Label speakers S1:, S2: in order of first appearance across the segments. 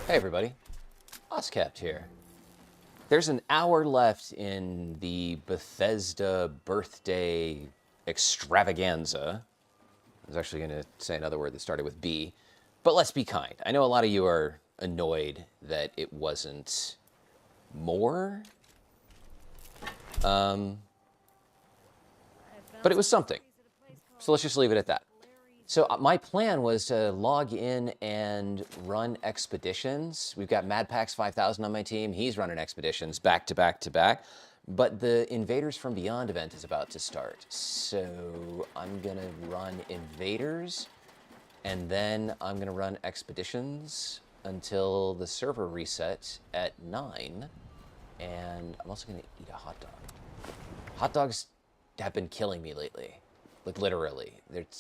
S1: Hey everybody, Oscapt here. There's an hour left in the Bethesda birthday extravaganza. I was actually going to say another word that started with B, but let's be kind. I know a lot of you are annoyed that it wasn't more, but it was something. So let's just leave it at that. So my plan was to log in and run expeditions. We've got MadPax 5000 on my team. He's running expeditions back to back to back. But the Invaders from Beyond event is about to start. So I'm going to run Invaders, and then I'm going to run expeditions until the server reset at 9. And I'm also going to eat a hot dog. Hot dogs have been killing me lately. Like, literally.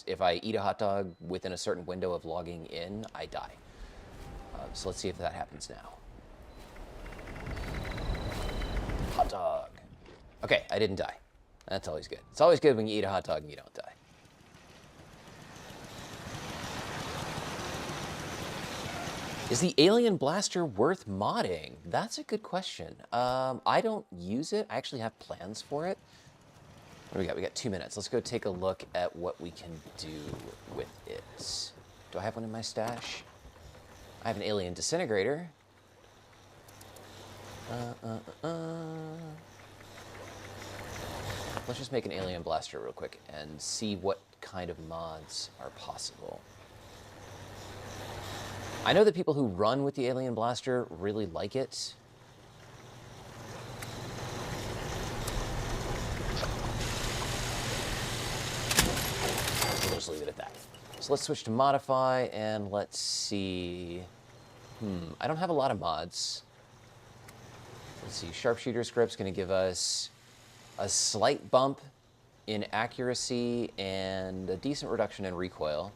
S1: If I eat a hot dog within a certain window of logging in, I die. So let's see if that happens now. Hot dog. Okay, I didn't die. That's always good. It's always good when you eat a hot dog and you don't die. Is the alien blaster worth modding? That's a good question. I don't use it. I actually have plans for it. What do we got? We got 2 minutes. Let's go take a look at what we can do with it. Do I have one in my stash? I have an alien disintegrator. Let's just make an alien blaster real quick and see what kind of mods are possible. I know that people who run with the alien blaster really like it. We'll just leave it at that. So let's switch to modify and let's see. I don't have a lot of mods. Let's see. Sharpshooter script's going to give us a slight bump in accuracy and a decent reduction in recoil.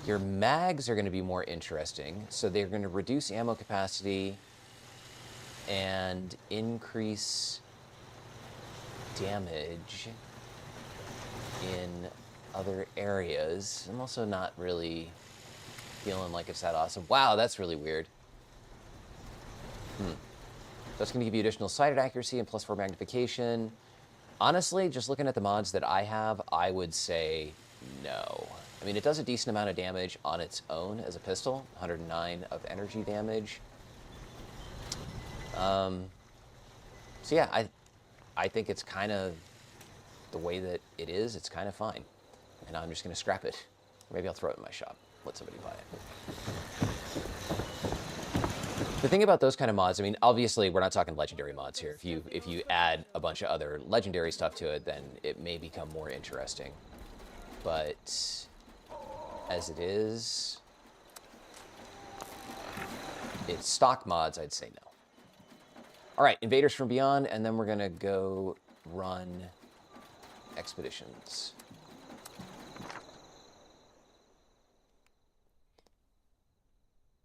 S1: Your mags are going to be more interesting. So they're going to reduce ammo capacity and increase damage in other areas. I'm also not really feeling like it's that awesome. Wow, that's really weird. That's going to give you additional sighted accuracy and +4 magnification. Honestly, just looking at the mods that I have, I would say no. I mean, it does a decent amount of damage on its own as a pistol, 109 of energy damage. So yeah, I think it's kind of the way that it is. It's kind of fine. And I'm just going to scrap it. Or maybe I'll throw it in my shop. Let somebody buy it. The thing about those kind of mods, I mean, obviously we're not talking legendary mods here. If you add a bunch of other legendary stuff to it, then it may become more interesting. But as it is, it's stock mods, I'd say no. All right, Invaders from Beyond, and then we're going to go run expeditions.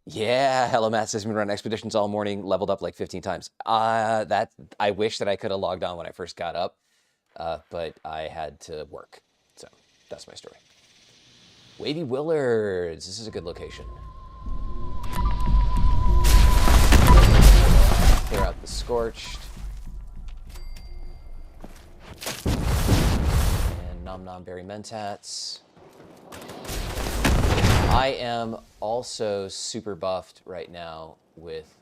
S1: Yeah, hello Matt says we've been running expeditions all morning, leveled up like 15 times. I wish that I could have logged on when I first got up, but I had to work. So that's my story. Wavy Willards, this is a good location. Clear out the Scorched. And Nom Nom Berry Mentats. I am also super buffed right now with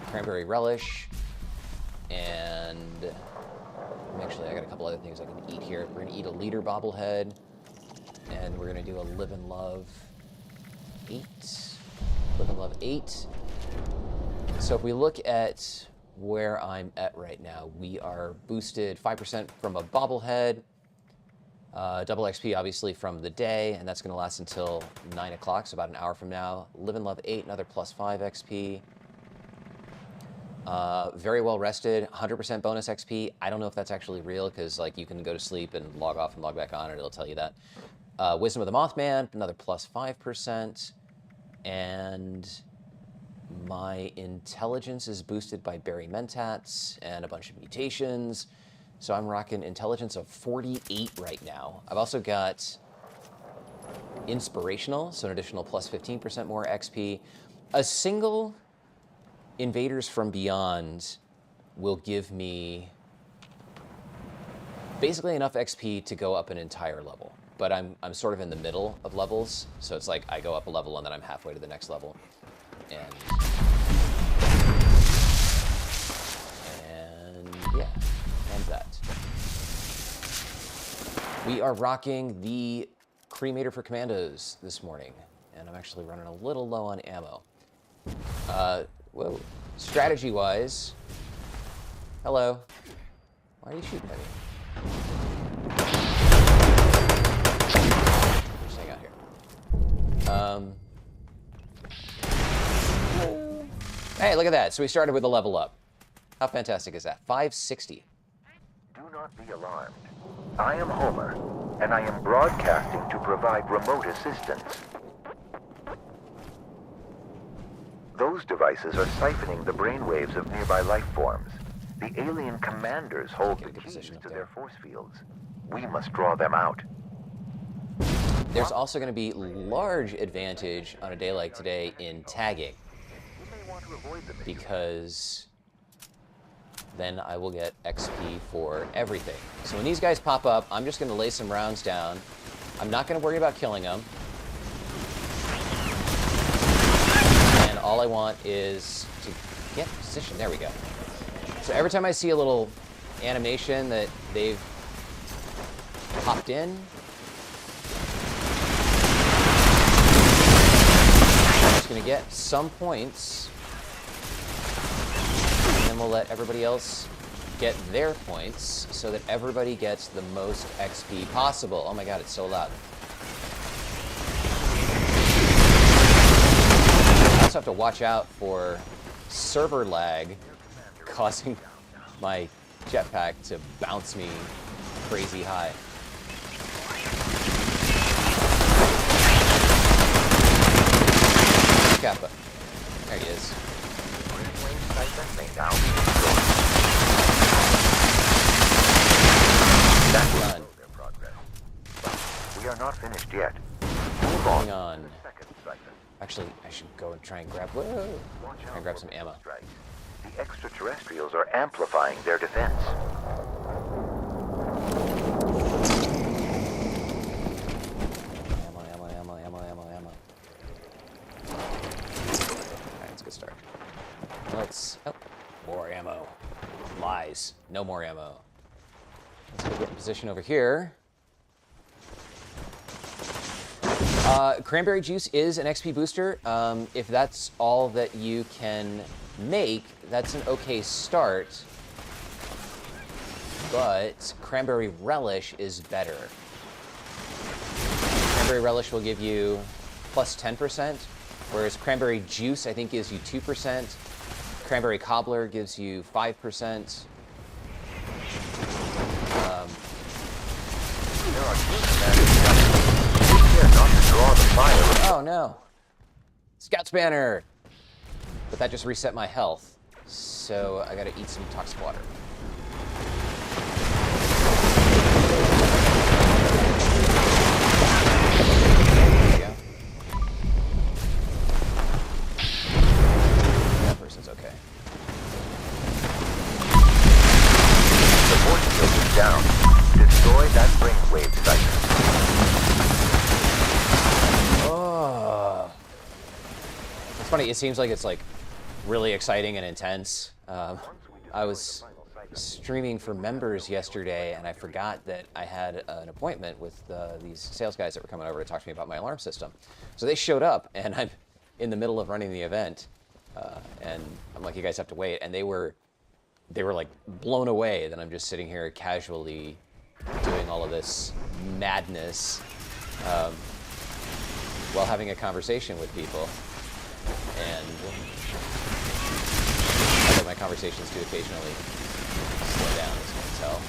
S1: Cranberry Relish, and actually I got a couple other things I can eat here. We're gonna eat a Leader Bobblehead, and we're gonna do a Live and Love 8. Live and Love 8. So if we look at where I'm at right now, we are boosted 5% from a Bobblehead, double XP obviously from the day, and that's going to last until 9 o'clock, so about an hour from now. Live and Love 8, another +5 XP. Very well rested, 100% bonus XP. I don't know if that's actually real, because like you can go to sleep and log off and log back on, and it'll tell you that. Wisdom of the Mothman, another +5%. And my intelligence is boosted by Berry Mentats and a bunch of mutations. So I'm rocking intelligence of 48 right now. I've also got inspirational, so an additional plus 15% more XP. A single Invaders from Beyond will give me basically enough XP to go up an entire level. But I'm sort of in the middle of levels, so it's like I go up a level and then I'm halfway to the next level. And yeah, and that. We are rocking the Cremator for Commandos this morning, and I'm actually running a little low on ammo. Whoa. Strategy-wise, hello. Why are you shooting at me? Just hang out here. Hey, look at that. So we started with a level up. How fantastic is that? 560.
S2: Do not be alarmed. I am Homer, and I am broadcasting to provide remote assistance. Those devices are siphoning the brainwaves of nearby life forms. The alien commanders hold the keys to their force fields. We must draw them out.
S1: There's also going to be large advantage on a day like today in tagging, because then I will get XP for everything. So when these guys pop up, I'm just going to lay some rounds down. I'm not going to worry about killing them. And all I want is to get position. There we go. So every time I see a little animation that they've popped in, I'm just going to get some points. And we'll let everybody else get their points so that everybody gets the most XP possible. Oh my god, it's so loud. I also have to watch out for server lag causing my jetpack to bounce me crazy high. Kappa. There he is.
S2: That's done. We are not finished yet.
S1: Moving on. Actually, I should go and try and grab. Whoa! Try and grab some ammo.
S2: The extraterrestrials are amplifying their defense.
S1: Ammo. Alright, let's get started. Oh, more ammo. Lies. No more ammo. Let's go get in position over here. Cranberry juice is an XP booster. If that's all that you can make, that's an okay start. But cranberry relish is better. Cranberry relish will give you plus 10%, whereas cranberry juice, I think, gives you 2%. Cranberry cobbler gives you 5%.
S2: There are two commanders. Take care not to draw the fire.
S1: Oh no. Scout Spanner! But that just reset my health. So I gotta eat some toxic water. There we go. That person's okay.
S2: The force field is down. Destroy that brainwave siphon.
S1: Oh. It's funny, it seems like it's like really exciting and intense. I was streaming for members yesterday and I forgot that I had an appointment with these sales guys that were coming over to talk to me about my alarm system. So they showed up and I'm in the middle of running the event. And I'm like, you guys have to wait. And they were like blown away that I'm just sitting here casually doing all of this madness while having a conversation with people. And although my conversations do occasionally slow down, as you can tell.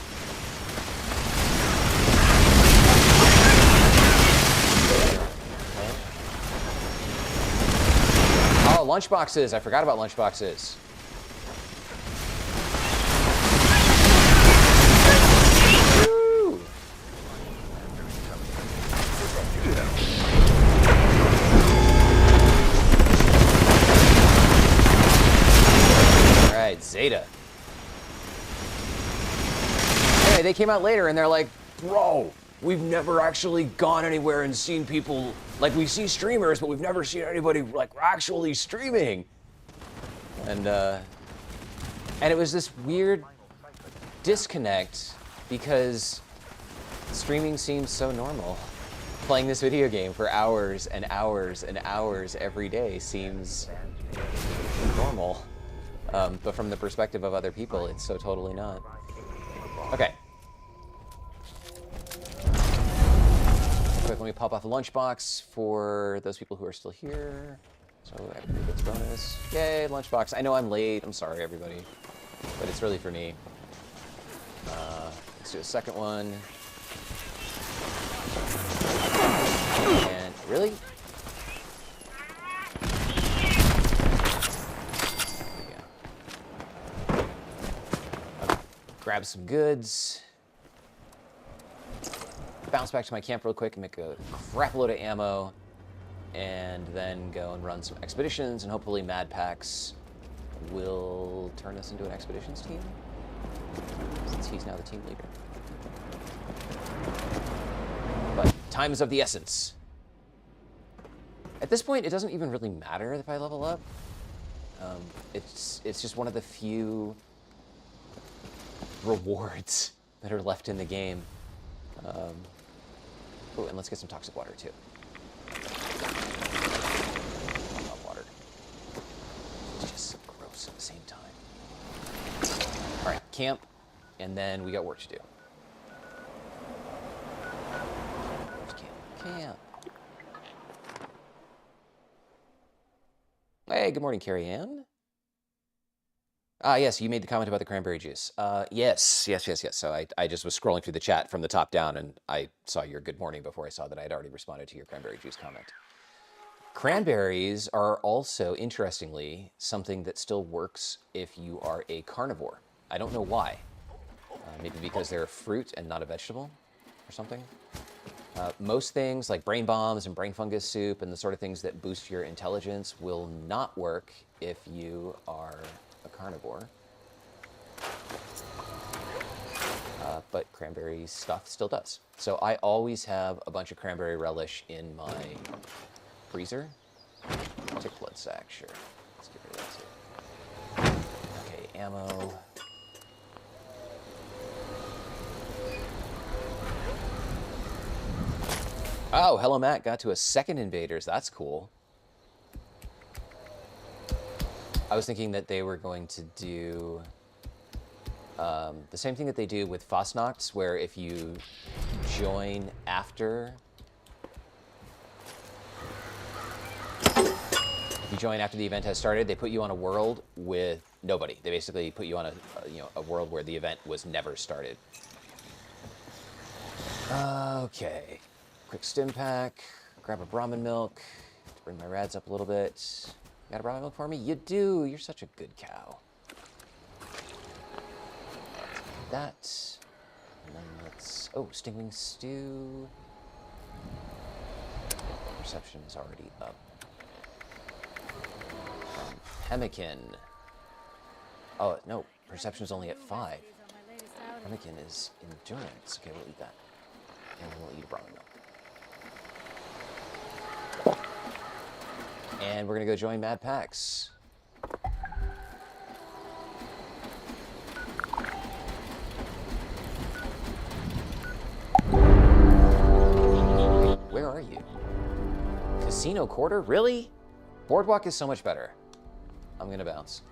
S1: Oh, lunchboxes! I forgot about lunchboxes. Woo! came out later and they're like, bro, we've never actually gone anywhere and seen people, like we see streamers, but we've never seen anybody like actually streaming. And it was this weird disconnect because streaming seems so normal. Playing this video game for hours and hours and hours every day seems normal. But from the perspective of other people, it's so totally not. Okay. Quick, let me pop off a lunchbox for those people who are still here. So everybody gets bonus. Yay, lunchbox. I know I'm late. I'm sorry, everybody. But it's really for me. Let's do a second one. And really? Okay. Grab some goods. Bounce back to my camp real quick and make a crap load of ammo. And then go and run some expeditions, and hopefully Mad Pax will turn us into an expeditions team, since he's now the team leader. But time is of the essence. At this point, it doesn't even really matter if I level up. It's just one of the few rewards that are left in the game. Oh, and let's get some toxic water too. Water. It's just so gross at the same time. All right, camp, and then we got work to do. Camp. Hey, good morning, Carrie Ann. Yes, you made the comment about the cranberry juice. Yes. So I just was scrolling through the chat from the top down, and I saw your good morning before I saw that I had already responded to your cranberry juice comment. Cranberries are also, interestingly, something that still works if you are a carnivore. I don't know why. Maybe because they're a fruit and not a vegetable or something. Most things like brain bombs and brain fungus soup and the sort of things that boost your intelligence will not work if you are a carnivore. But cranberry stuff still does. So I always have a bunch of cranberry relish in my freezer. Tick blood sack, sure. Let's get rid of that too. Okay, ammo. Oh, hello, Matt. Got to a second Invaders. That's cool. I was thinking that they were going to do the same thing that they do with Fosnox, where if you join after... If you join after the event has started, they put you on a world with nobody. They basically put you on a world where the event was never started. Okay. Quick stim pack, grab a Brahmin milk, to bring my rads up a little bit. You got a Brahmin milk for me? You do, you're such a good cow. That, and then let's, oh, stingwing stew. Perception is already up. Pemmican. Oh, no, perception is only at 5. Pemmican is endurance. Okay, we'll eat that. And we'll eat a Brahmin milk. And we're gonna go join Mad Pax. Where are you? Casino Quarter? Really? Boardwalk is so much better. I'm gonna bounce.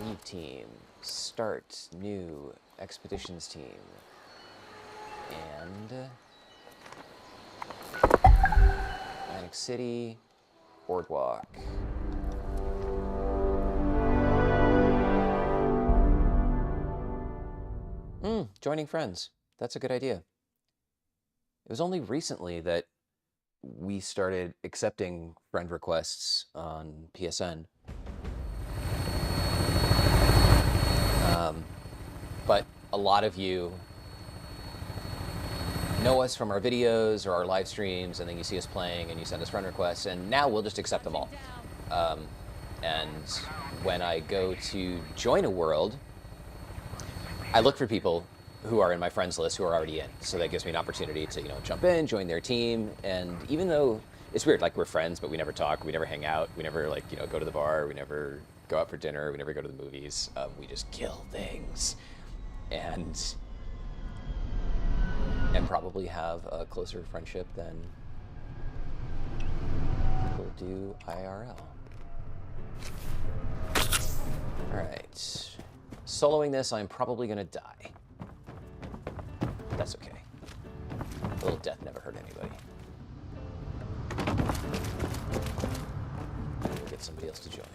S1: Leave team. Start new expeditions team. And Atlantic City, Boardwalk. Joining friends. That's a good idea. It was only recently that we started accepting friend requests on PSN. But a lot of you know us from our videos or our live streams, and then you see us playing and you send us friend requests, and now we'll just accept them all. And when I go to join a world, I look for people who are in my friends list who are already in. So that gives me an opportunity to, jump in, join their team. And even though it's weird, like we're friends, but we never talk, we never hang out, we never go to the bar, we never go out for dinner, we never go to the movies. We just kill things. And probably have a closer friendship than people do IRL. All right. Soloing this, I'm probably going to die. That's okay. A little death never hurt anybody. Get somebody else to join.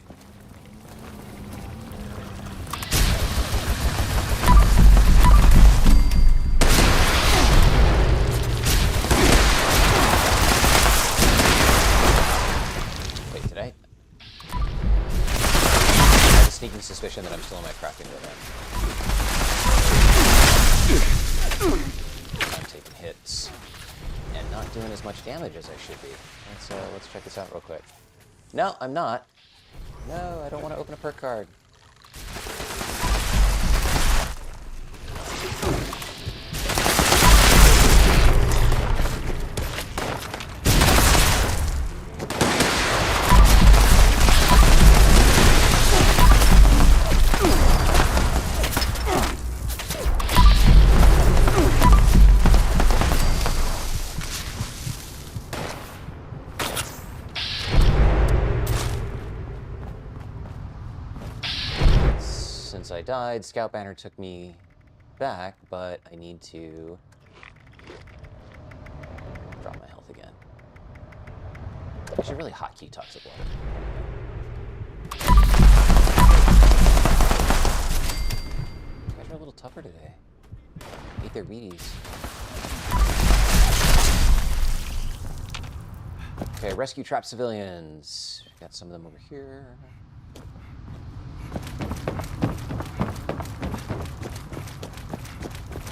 S1: Wait, did I? Sneaking suspicion that I'm still in my crafting program. I'm taking hits and not doing as much damage as I should be. Let's check this out real quick. No, I'm not. No, I don't want to open a perk card. I died, Scout Banner took me back, but I need to drop my health again. Actually, really hotkey toxic water. You guys are a little tougher today. Eat their Wheaties. Okay, rescue trapped civilians. Got some of them over here.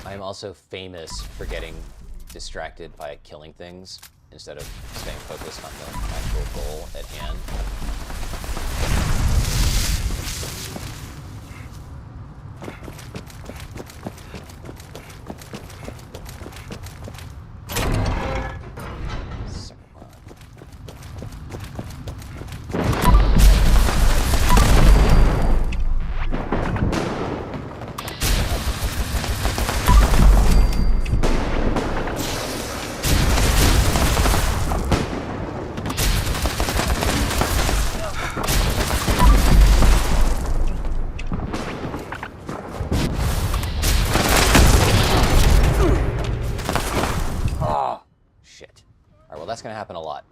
S1: I'm also famous for getting distracted by killing things instead of staying focused on the actual goal at hand. That's going to happen a lot.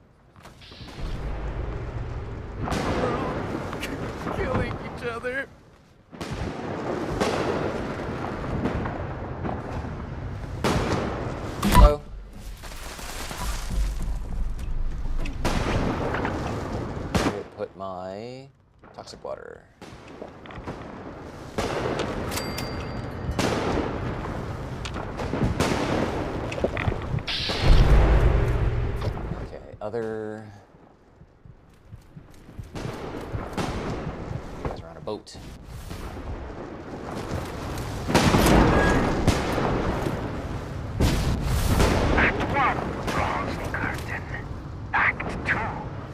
S3: Killing each other.
S1: Hello. Put my toxic water. Other... You guys are on a boat.
S2: Act 1 draws the curtain. Act 2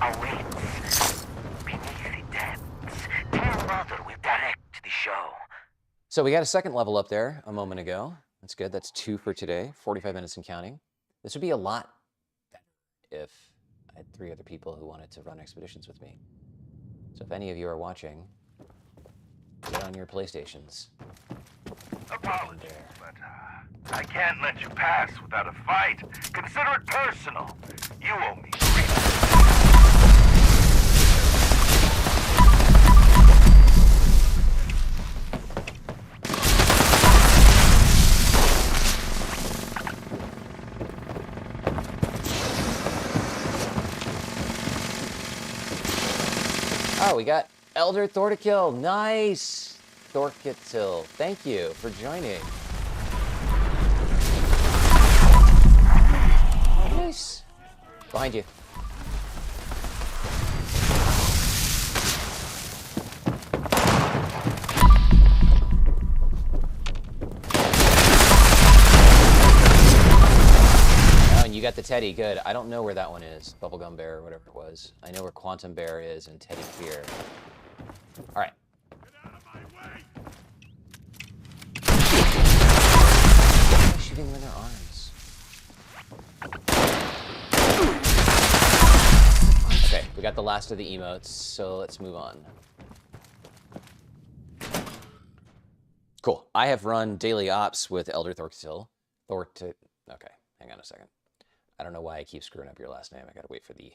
S2: awaits. Beneath the depths, dear mother will direct the show.
S1: So we got a second level up there a moment ago. That's good. That's 2 for today. 45 minutes and counting. This would be a lot better if I had 3 other people who wanted to run expeditions with me. So if any of you are watching, get on your PlayStations.
S4: Apologies, but I can't let you pass without a fight. Consider it personal. You owe me.
S1: Oh, we got Elder Thorkill. Nice! Thorkill. Thank you for joining. Nice. Behind you. Oh, and you got the Teddy. Good. I don't know where that one is. Bubblegum Bear or whatever it was. I know where Quantum Bear is and Teddy here. All right. Why am I shooting them in their arms? Okay, we got the last of the emotes, so let's move on. Cool. I have run daily ops with Elder Thorktil. Okay, hang on a second. I don't know why I keep screwing up your last name. I gotta wait for the...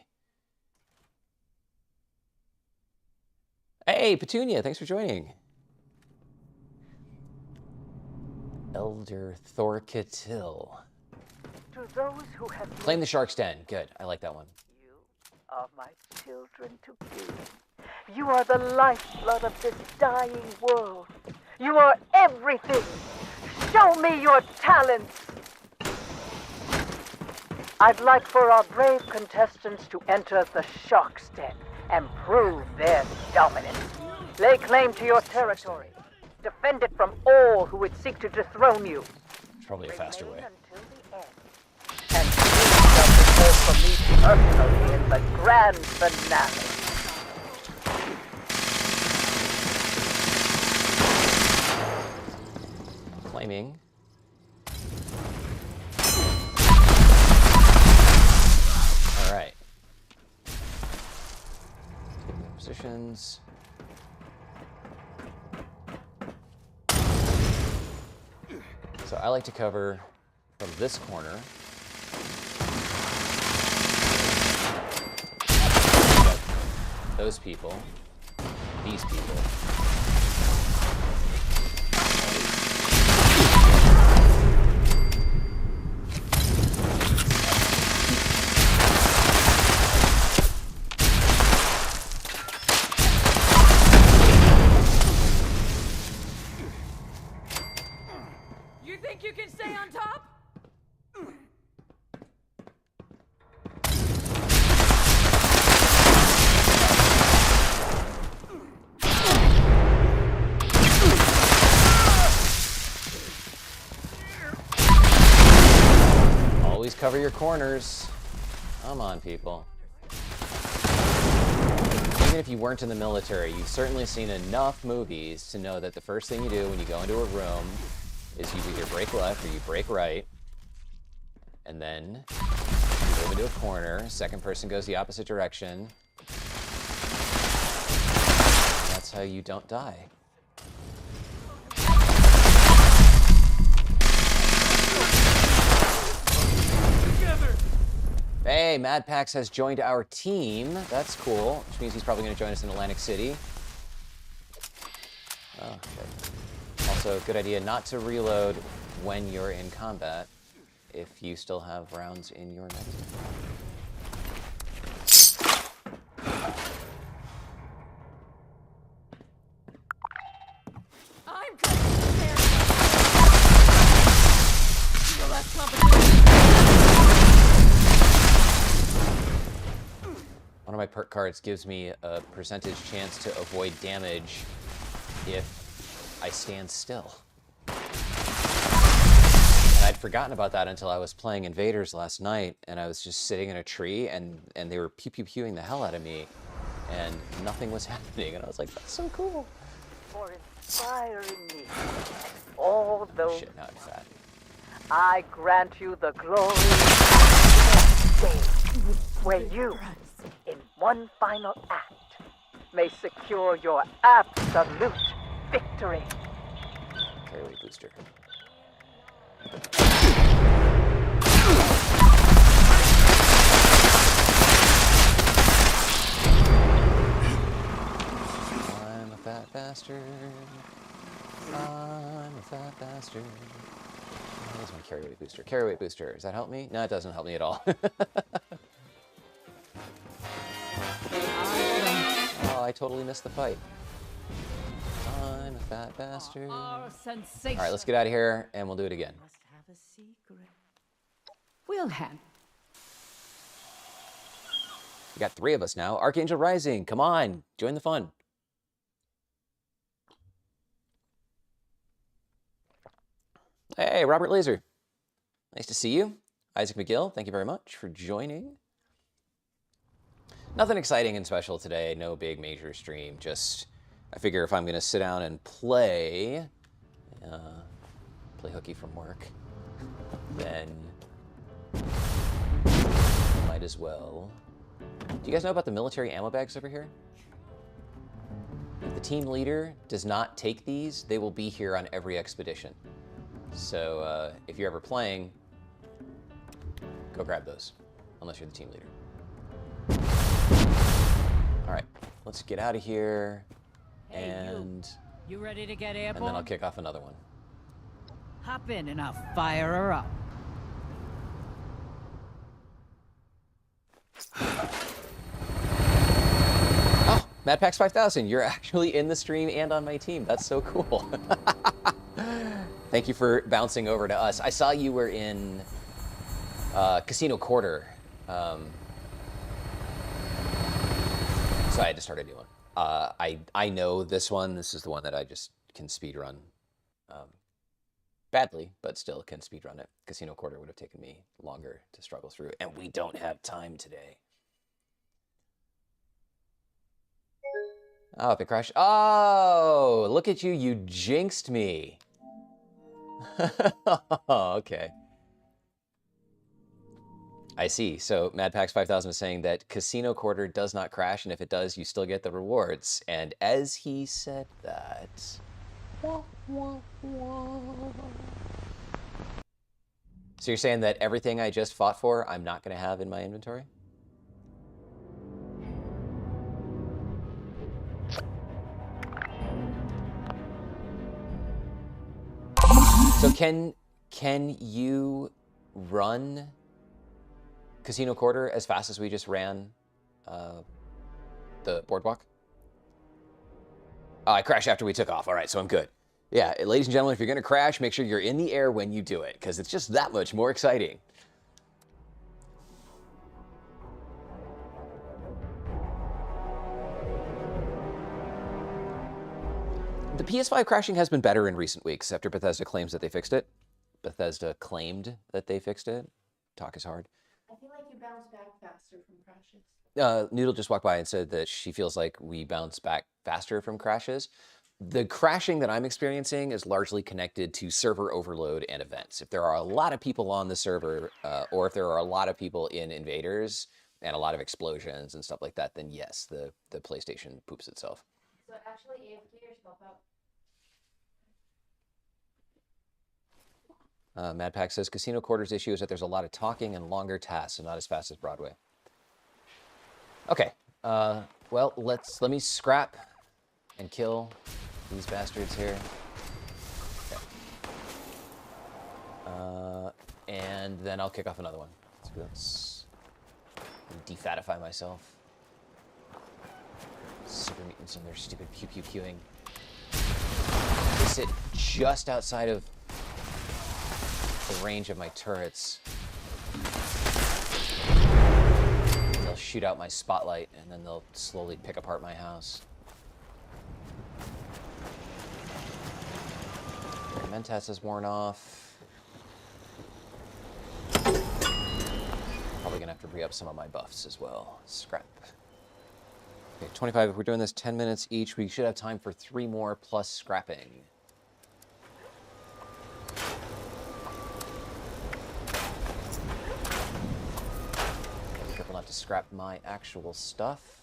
S1: Hey, Petunia, thanks for joining. Elder Thorktil.
S5: To those who have
S1: Claim the Shark's Den. Good. I like that one.
S5: you are my children to be. You are the lifeblood of this dying world. You are everything. Show me your talents. I'd like for our brave contestants to enter the Shark's Den and prove their dominance. Lay claim to your territory. Defend it from all who would seek to dethrone you.
S1: It's probably a faster way.
S5: Until the end. And you shall prepare for me personally in the grand finale.
S1: Claiming. All right. Positions. So I like to cover from this corner. Those people. These people.
S3: You think you can stay on top?
S1: Always cover your corners. Come on, people. Even if you weren't in the military, you've certainly seen enough movies to know that the first thing you do when you go into a room is you either break left or you break right, and then you move into a corner, second person goes the opposite direction, and that's how you don't die. Hey, Mad Pax has joined our team. That's cool, which means he's probably going to join us in Atlantic City. Oh, okay. Also, good idea not to reload when you're in combat if you still have rounds in your magazine.
S3: I'm coming to there. The less competition.
S1: One of my perk cards gives me a percentage chance to avoid damage if I stand still. And I'd forgotten about that until I was playing Invaders last night, and I was just sitting in a tree, and they were pew-pew-pewing the hell out of me, and nothing was happening, and I was like, that's so cool.
S5: For inspiring me. All those
S1: Shit, now I'm fat.
S5: I grant you the glory day where you, in one final act, may secure your absolute victory.
S1: Carry weight booster. I'm a fat bastard. I'm a fat bastard. Where's my carry weight booster? Carry weight booster. Does that help me? No, it doesn't help me at all. Oh, I totally missed the fight. I'm a fat bastard. All right, let's get out of here, and we'll do it again.
S6: Must have a secret. We'll handle.
S1: We got 3 of us now. Archangel Rising, come on, join the fun. Hey, Robert Laser. Nice to see you. Isaac McGill, thank you very much for joining. Nothing exciting and special today. No big major stream. Just, I figure if I'm going to sit down and play hooky from work, then might as well. Do you guys know about the military ammo bags over here? If the team leader does not take these, they will be here on every expedition. So if you're ever playing, go grab those, unless you're the team leader. All right, let's get out of here, and
S6: you ready to get airborne?
S1: And then I'll kick off another one.
S6: Hop in and I'll fire her up.
S1: Oh, MadPax 5000, you're actually in the stream and on my team. That's so cool. Thank you for bouncing over to us. I saw you were in Casino Quarter. So I had to start a new one. I know this one. This is the one that I just can speedrun. Badly, but still can speedrun it. Casino Quarter would have taken me longer to struggle through, and we don't have time today. Oh, if it crashed. Oh, look at you. You jinxed me. Okay. I see. So MadPax 5000 is saying that Casino Quarter does not crash, and if it does, you still get the rewards. And as he said that... Wah, wah, wah. So you're saying that everything I just fought for, I'm not going to have in my inventory? So can you run Casino Quarter as fast as we just ran the boardwalk? Oh, I crashed after we took off. All right, so I'm good. Yeah, ladies and gentlemen, if you're going to crash, make sure you're in the air when you do it, because it's just that much more exciting. The PS5 crashing has been better in recent weeks after Bethesda claims that they fixed it. Bethesda claimed that they fixed it. Talk is hard.
S7: I feel like you bounce back faster from crashes.
S1: Noodle just walked by and said that she feels like we bounce back faster from crashes. The crashing that I'm experiencing is largely connected to server overload and events. If there are a lot of people on the server, or if there are a lot of people in Invaders and a lot of explosions and stuff like that, then yes, the PlayStation poops itself.
S7: So actually AFK yourself out.
S1: MadPack says, Casino Quarter's issue is that there's a lot of talking and longer tasks, and not as fast as Broadway. Okay, well, let me scrap and kill these bastards here. Okay. And then I'll kick off another one. Let's defatify myself. Super mutants and their stupid pew-pew-pewing. They sit just outside of the range of my turrets. They'll shoot out my spotlight, and then they'll slowly pick apart my house. Mentats has worn off. Probably gonna have to re-up some of my buffs as well. Scrap. Okay, 25. If we're doing this 10 minutes each, we should have time for 3 more plus scrapping. Be careful not to scrap my actual stuff.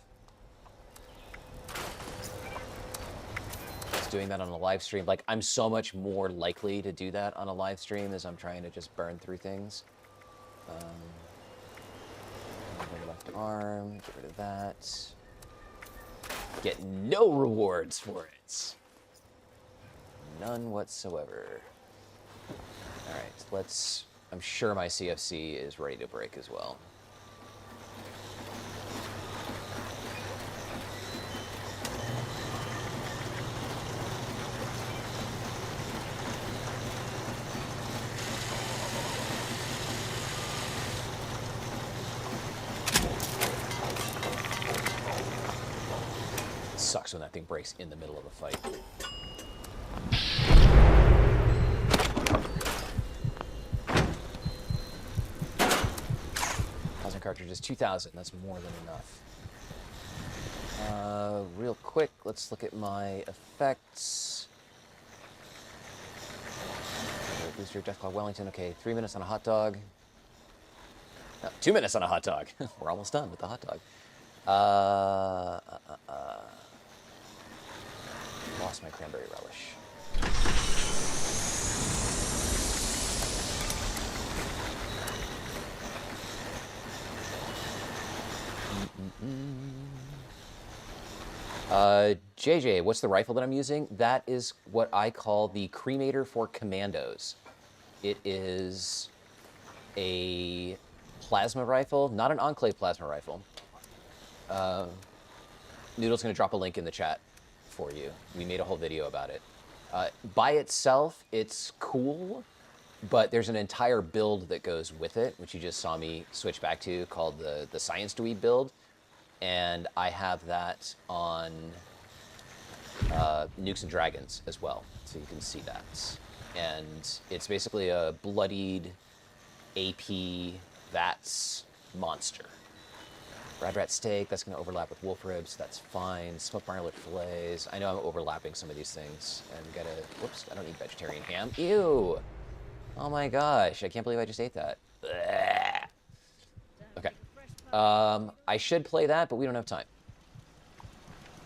S1: Doing that on a live stream, like, I'm so much more likely to do that on a live stream as I'm trying to just burn through things. Left arm, get rid of that. Get no rewards for it. None whatsoever. All right, I'm sure my CFC is ready to break as well. It sucks when that thing breaks in the middle of a fight. Cartridges, 2,000. That's more than enough. Real quick, let's look at my effects. Booster, Deathclaw, Wellington. Okay, 3 minutes on a hot dog. No, 2 minutes on a hot dog. We're almost done with the hot dog. Lost my cranberry relish. JJ, what's the rifle that I'm using? That is what I call the cremator for commandos. It is a plasma rifle, not an Enclave plasma rifle. Noodle's going to drop a link in the chat for you. We made a whole video about it. By itself, it's cool, but there's an entire build that goes with it, which you just saw me switch back to, called the Science Dweeb build. And I have that on Nukes and Dragons as well, so you can see that. And it's basically a bloodied AP VATS monster. Rad Rat Steak, that's going to overlap with Wolf Ribs, that's fine. Smoked Marlet Fillets, I know I'm overlapping some of these things. And gotta, whoops, I don't need vegetarian ham. Ew! Oh my gosh, I can't believe I just ate that. Blech. Okay. I should play that, but we don't have time.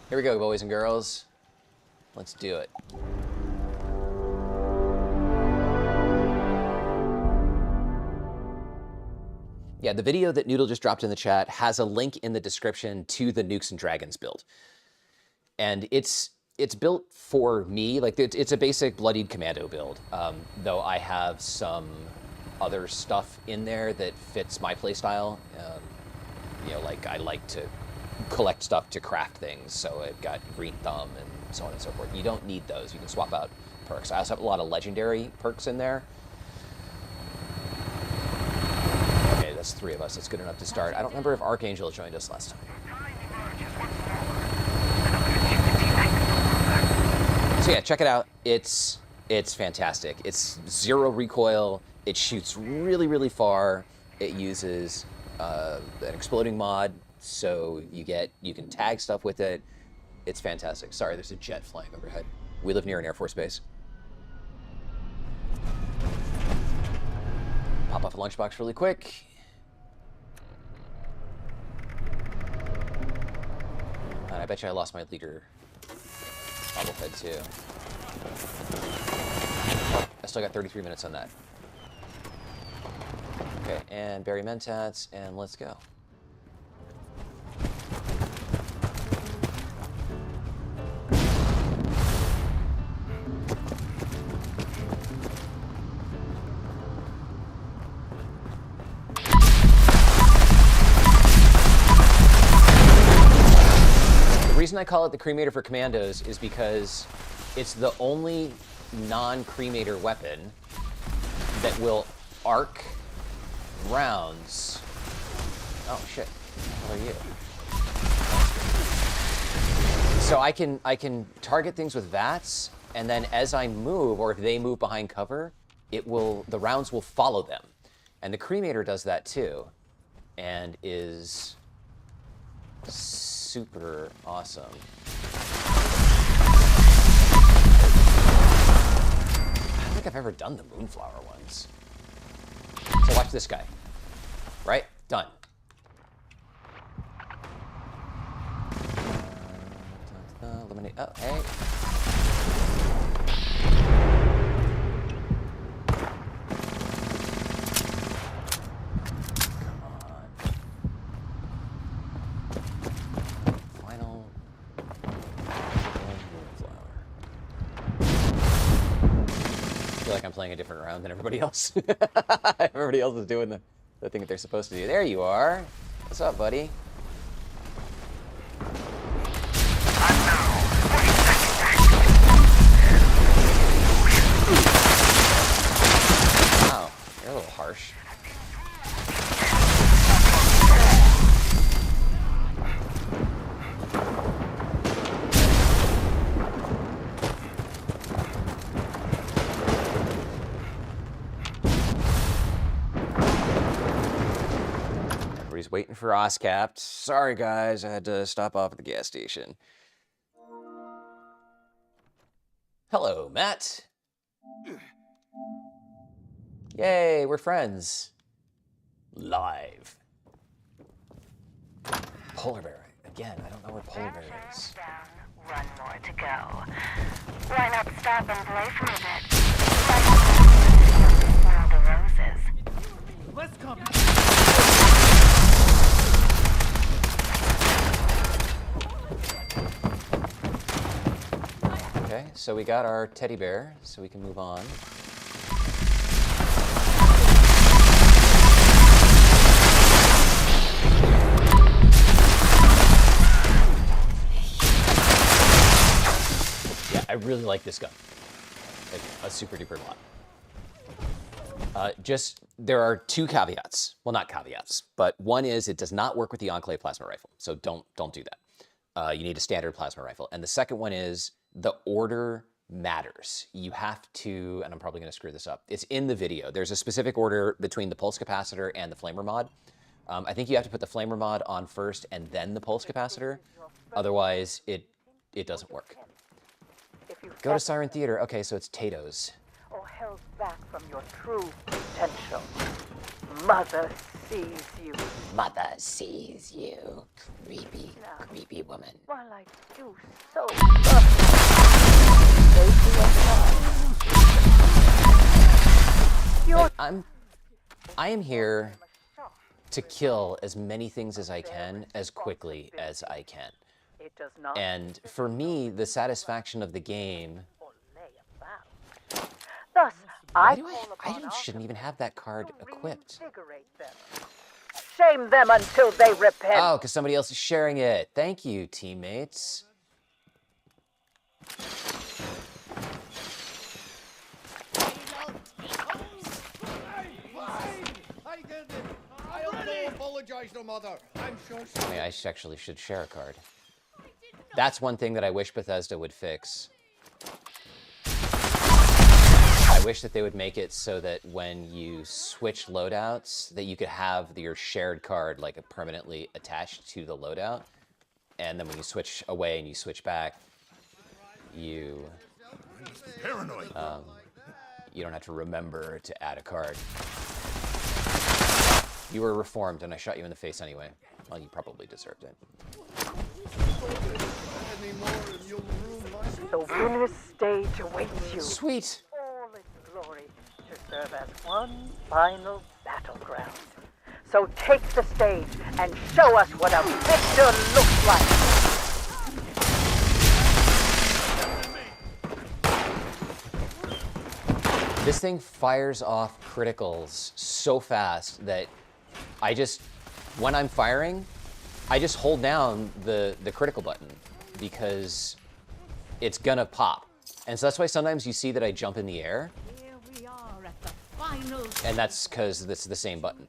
S1: Here we go, boys and girls. Let's do it. Yeah, the video that Noodle just dropped in the chat has a link in the description to the Nukes and Dragons build. And it's built for me, like it's a basic bloodied commando build, though I have some other stuff in there that fits my playstyle. You know, like I like to collect stuff to craft things, so I've got Green Thumb and so on and so forth. You don't need those, you can swap out perks. I also have a lot of legendary perks in there. Okay, that's 3 of us, that's good enough to start. I don't remember if Archangel joined us last time. So yeah, check it out. It's fantastic. It's 0 recoil. It shoots really, really far. It uses an exploding mod, so you can tag stuff with it. It's fantastic. Sorry, there's a jet flying overhead. We live near an Air Force base. Pop off a lunchbox really quick. And I bet you I lost my leader bobblehead too. I still got 33 minutes on that. Okay, and Barry Mentats, and let's go. The reason I call it the cremator for commandos is because it's the only non-cremator weapon that will arc rounds. Oh shit, what are you? So I can target things with VATS, and then as I move, or if they move behind cover, the rounds will follow them. And the cremator does that too, and is super awesome. I don't think I've ever done the Moonflower ones. So watch this guy. Right? Done. Eliminate. Oh, hey. I'm playing a different round than everybody else. Everybody else is doing the thing that they're supposed to do. There you are. What's up, buddy? Wow, you're a little harsh. He's waiting for OSCAP. Sorry, guys. I had to stop off at the gas station. Hello, Matt. Yay, we're friends. Live. Polar bear. Again, I don't know where polar bear is.
S8: One more to go. Why not stop and play for a bit? Smell the roses.
S3: Let's come.
S1: Okay, so we got our teddy bear, so we can move on. Yeah, I really like this gun. Like, a super duper lot. There are two caveats. Well, not caveats, but one is it does not work with the Enclave plasma rifle, so don't do that. You need a standard plasma rifle. And the second one is the order matters. You have to, and I'm probably going to screw this up. It's in the video. There's a specific order between the pulse capacitor and the flamer mod. I think you have to put the flamer mod on first and then the pulse capacitor. Otherwise, it doesn't work. Go to Siren Theater. Okay, so it's Tato's.
S5: Or held back from your true potential. Mother sees you.
S1: Mother sees you. Creepy, creepy woman.
S5: While I do so
S1: I am here to kill as many things as I can, as quickly as I can.
S5: It does not.
S1: And for me, the satisfaction of the game...
S5: Thus,
S1: I shouldn't even have that card equipped.
S5: Shame them until they repent.
S1: Oh, because somebody else is sharing it. Thank you, teammates.
S9: I only apologize to Mother. I'm so sorry.
S1: I actually should share a card. That's one thing that I wish Bethesda would fix. I wish that they would make it so that when you switch loadouts, that you could have your shared card like permanently attached to the loadout, and then when you switch away and you switch back, you you don't have to remember to add a card. You were reformed, and I shot you in the face anyway. Well, you probably deserved it.
S5: The winner's stage awaits you.
S1: Sweet.
S5: All its glory to serve as one final battleground. So take the stage and show us what a victor looks like.
S1: This thing fires off criticals so fast that when I'm firing, I just hold down the critical button because it's gonna pop. And so that's why sometimes you see that I jump in the air.
S6: Here we are at the final.
S1: And that's because it's the same button.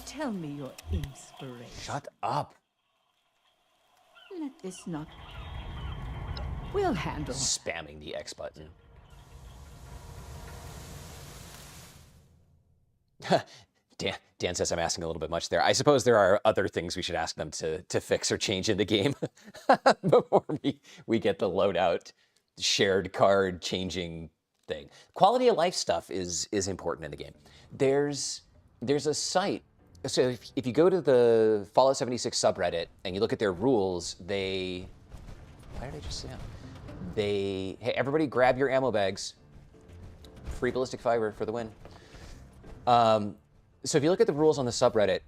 S6: Tell me your inspiration.
S1: Shut up.
S6: Let this not. We'll handle.
S1: Spamming the X button. Dan says I'm asking a little bit much there. I suppose there are other things we should ask them to fix or change in the game before we get the loadout shared card changing thing. Quality of life stuff is important in the game. There's a site. So if you go to the Fallout 76 subreddit and you look at their rules, why did I just say that? Hey, everybody grab your ammo bags. Free ballistic fiber for the win. So if you look at the rules on the subreddit,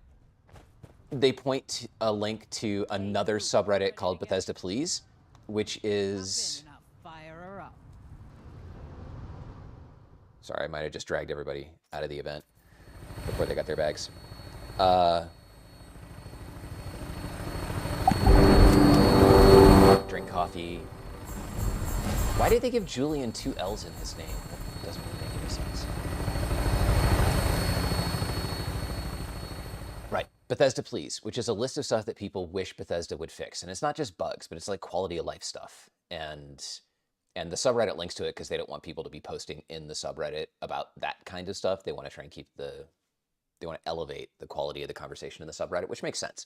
S1: they point to a link to another subreddit called Bethesda Please, which is...
S6: Fire her up.
S1: Sorry, I might have just dragged everybody out of the event before they got their bags. Drink coffee. Why did they give Julian 2 L's in his name? That doesn't really make any sense. Right. Bethesda Please, which is a list of stuff that people wish Bethesda would fix. And it's not just bugs, but it's like quality of life stuff. And the subreddit links to it because they don't want people to be posting in the subreddit about that kind of stuff. They want to try and they want to elevate the quality of the conversation in the subreddit, which makes sense.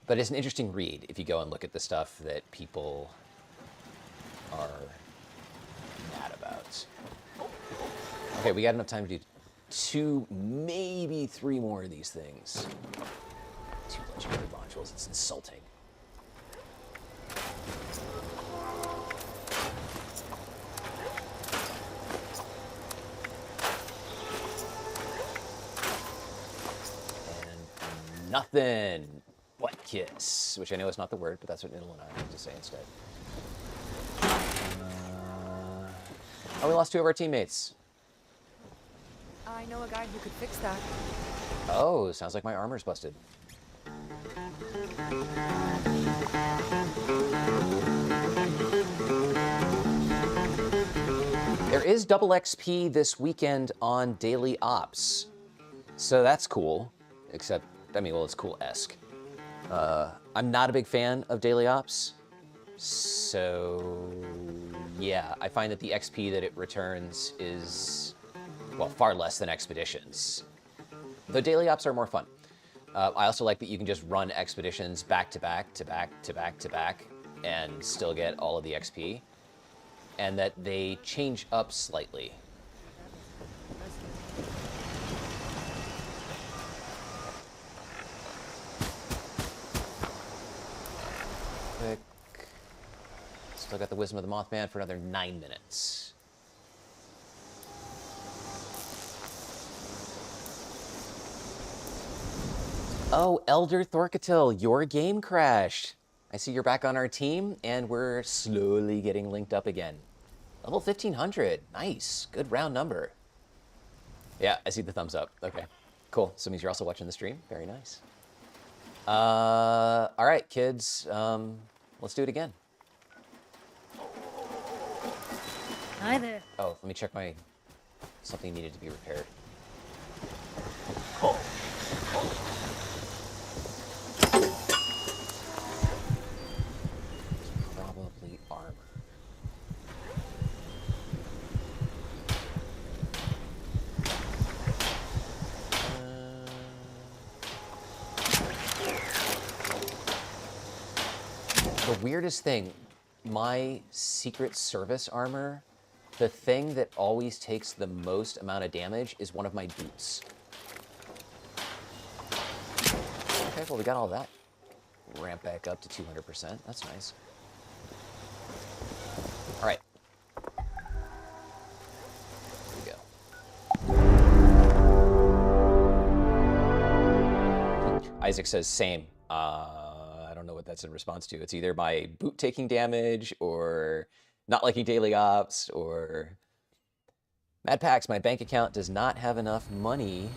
S1: But it's an interesting read if you go and look at the stuff that people are mad about. Okay, we got enough time to do 2, maybe 3 more of these things. 2 legendary modules, it's insulting. And nothing. Butt kiss, which I know is not the word, but that's what Niddle and I like to say instead. Oh, we lost 2 of our teammates.
S3: I know a guy who could fix that.
S1: Oh, sounds like my armor's busted. There is double XP this weekend on Daily Ops. So that's cool. Except, I mean, well, it's cool-esque. I'm not a big fan of Daily Ops. So, yeah, I find that the XP that it returns is, well, far less than Expeditions. Though Daily Ops are more fun. I also like that you can just run Expeditions back to back to back to back to back and still get all of the XP. And that they change up slightly. Quick. Still got the Wisdom of the Mothman for another 9 minutes. Oh, Elder Thorkatil, your game crashed. I see you're back on our team, and we're slowly getting linked up again. Level 1500, nice, good round number. Yeah, I see the thumbs up, okay. Cool, so it means you're also watching the stream, very nice. All right, kids, let's do it again.
S3: Hi there.
S1: Oh, let me check my, something needed to be repaired. Oh. Probably armor. The weirdest thing, my Secret Service armor, the thing that always takes the most amount of damage is one of my boots. Okay, well, we got all that. Ramp back up to 200%. That's nice. All right. Here we go. Isaac says, same. I don't know what that's in response to. It's either my boot taking damage or not liking Daily Ops or... Mad Pax, my bank account does not have enough money.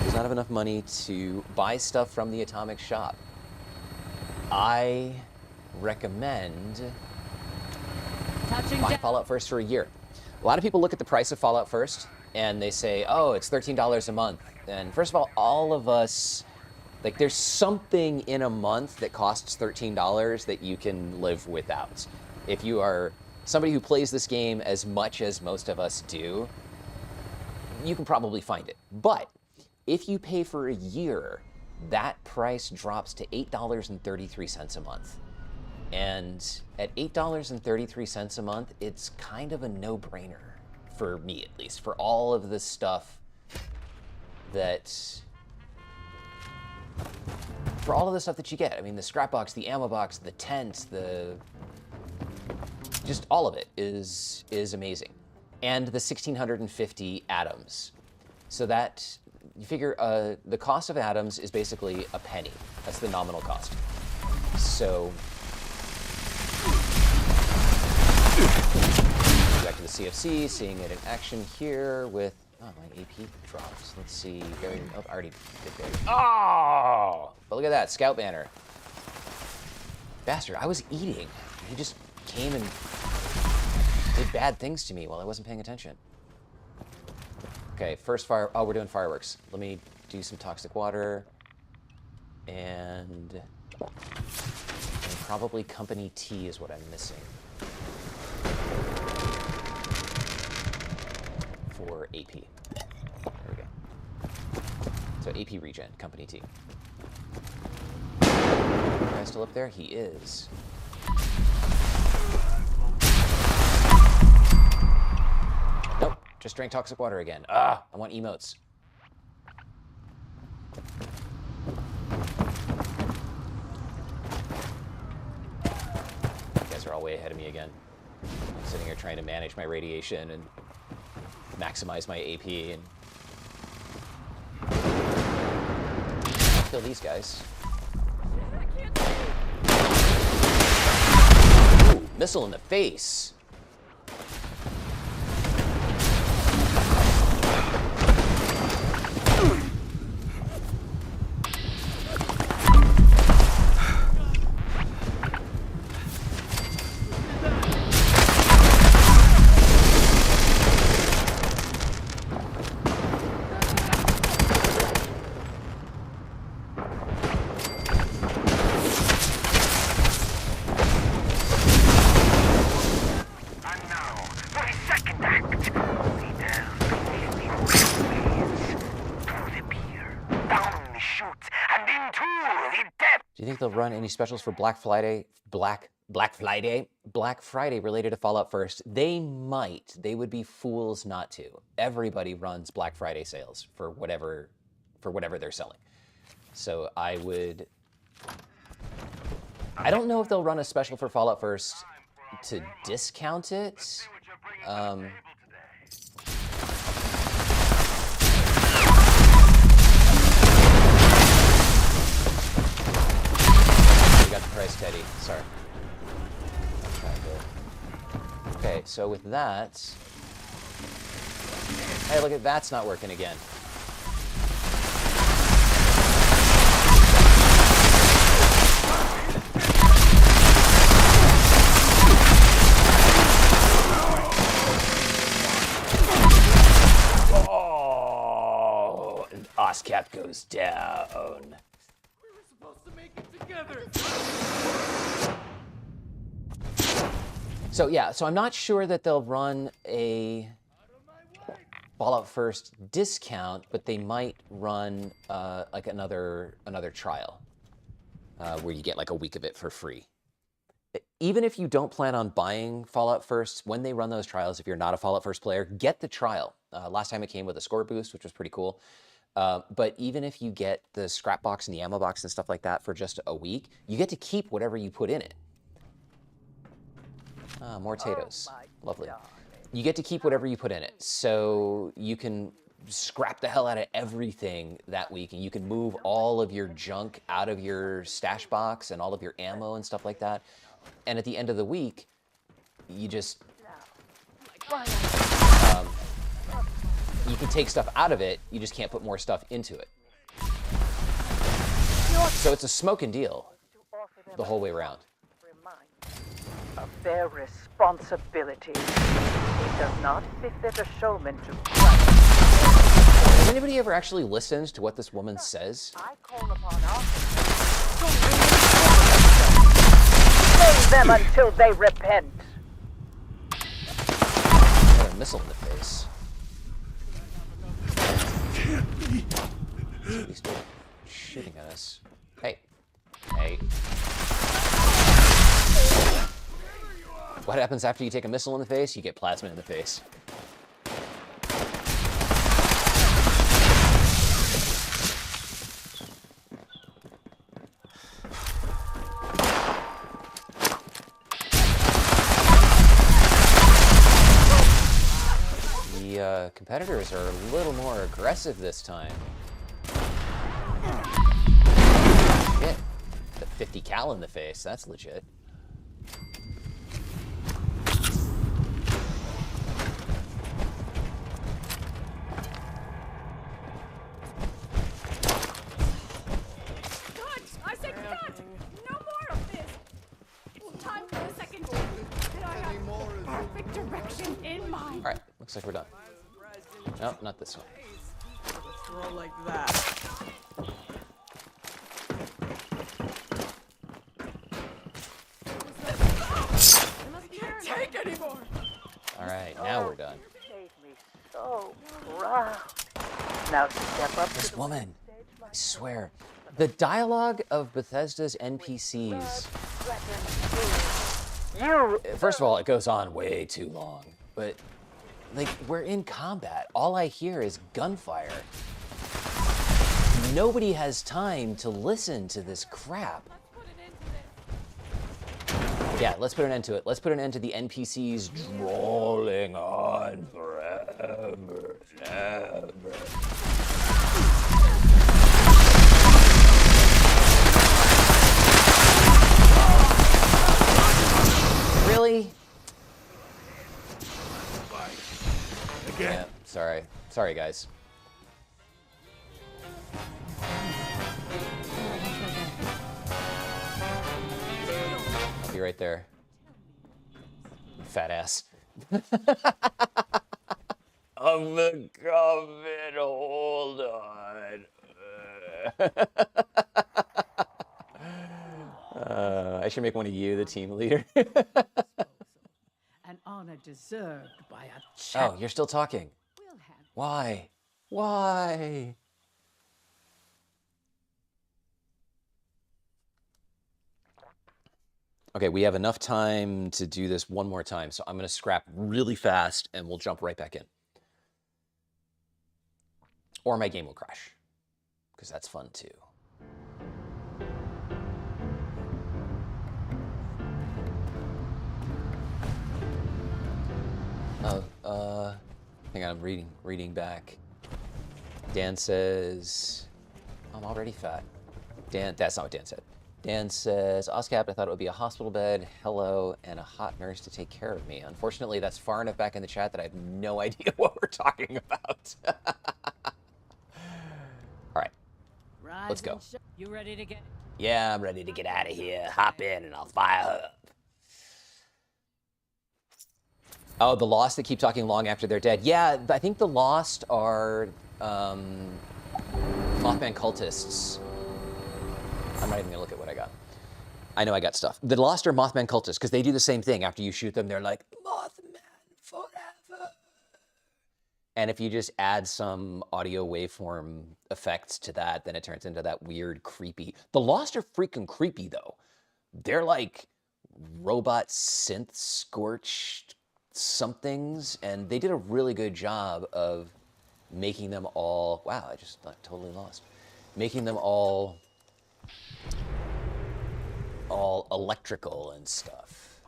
S1: Does not have enough money to buy stuff from the Atomic Shop. I recommend buying Fallout First for a year. A lot of people look at the price of Fallout First and they say, oh, it's $13 a month. And first of all of us, like, there's something in a month that costs $13 that you can live without. If you are somebody who plays this game as much as most of us do, you can probably find it. But if you pay for a year, that price drops to $8.33 a month. And at $8.33 a month, it's kind of a no-brainer, for me at least, for all of the stuff that... For all of the stuff that you get. I mean, the scrap box, the ammo box, the tent, the... Just all of it is amazing. And the 1,650 atoms. So that... You figure the cost of atoms is basically a penny. That's the nominal cost. So, back to the CFC, seeing it in action here with, oh, my AP drops. Let's see, very, oh, I already did very, oh! But look at that, Scout Banner. Bastard, I was eating. He just came and did bad things to me while I wasn't paying attention. Okay, first fire. Oh, we're doing fireworks. Let me do some toxic water. And probably company T is what I'm missing. For AP. There we go. So AP regen, company T. Guy still up there? He is. Nope, just drank toxic water again. Ah, I want emotes. You guys are all way ahead of me again. I'm sitting here trying to manage my radiation and maximize my AP and kill these guys. Ooh, missile in the face. Do you think they'll run any specials for Black Friday related to Fallout First? They might. They would be fools not to. Everybody runs Black Friday sales for whatever they're selling. So I don't know if they'll run a special for Fallout First to discount it. Got the price, Teddy. Sorry. Okay, so with that... Hey, look at that's not working again. Oh! And OSCAP goes down. So yeah, so I'm not sure that they'll run a Fallout First discount, but they might run like another trial where you get like a week of it for free. Even if you don't plan on buying Fallout First, when they run those trials, if you're not a Fallout First player, get the trial. Last time it came with a score boost, which was pretty cool. But even if you get the scrap box and the ammo box and stuff like that for just a week, you get to keep whatever you put in it. More potatoes. Lovely. You get to keep whatever you put in it. So you can scrap the hell out of everything that week, and you can move all of your junk out of your stash box and all of your ammo and stuff like that. And at the end of the week, you just... you can take stuff out of it, you just can't put more stuff into it. So it's a smoking deal the whole way around.
S5: Of their responsibility. It does not befit a showman to cry.
S1: Has anybody ever actually listened to what this woman says?
S5: I call upon Save them until they repent.
S1: Got a missile in the face. He's still shooting at us. Hey. Hey. What happens after you take a missile in the face? You get plasma in the face. The competitors are a little more aggressive this time. Shit. The 50 cal in the face, that's legit.
S3: I said cut! No more of this! Time for a second.
S1: Looks like we're done. Nope, not this one.
S6: Throw like that.
S3: Can't take anymore.
S1: All right, now we're done.
S5: Made me so proud. Now step up
S1: This
S5: to
S1: woman, I swear. The dialogue of Bethesda's NPCs.
S5: you.
S1: First of all, it goes on way too long. But, like, we're in combat. All I hear is gunfire. Nobody has time to listen to this crap. Yeah, let's put an end to it. Let's put an end to the NPCs drawling on forever and ever. Really?
S4: Again.
S1: Yeah, sorry. Sorry, guys. I'll be right there. Fat ass. I'm coming, hold on. I should make one of you the team leader.
S6: An honor deserved by a
S1: Oh,
S6: champion.
S1: you're still talking.
S6: We'll handle
S1: Why? Why? Okay, we have enough time to do this one more time, so I'm going to scrap really fast and we'll jump right back in. Or my game will crash, because that's fun too. Hang on, I'm reading back. Dan says, I'm already fat. Dan, that's not what Dan said. Dan says, OSCAP, I thought it would be a hospital bed, hello, and a hot nurse to take care of me. Unfortunately, that's far enough back in the chat that I have no idea what we're talking about. All right,
S6: Rise
S1: let's go.
S6: and sh- You ready to get?
S1: Yeah, I'm ready to get out of here. Hop in and I'll fire up. Oh, the Lost that keep talking long after they're dead. Yeah, I think the Lost are Mothman cultists. I'm not even gonna look at what I got. I know I got stuff. The Lost are Mothman cultists because they do the same thing. After you shoot them, they're like, Mothman forever. And if you just add some audio waveform effects to that, then it turns into that weird, creepy. The Lost are freaking creepy, though. They're like robot synth scorched somethings, and they did a really good job of making them all, wow, I just totally lost. Making them all electrical and stuff.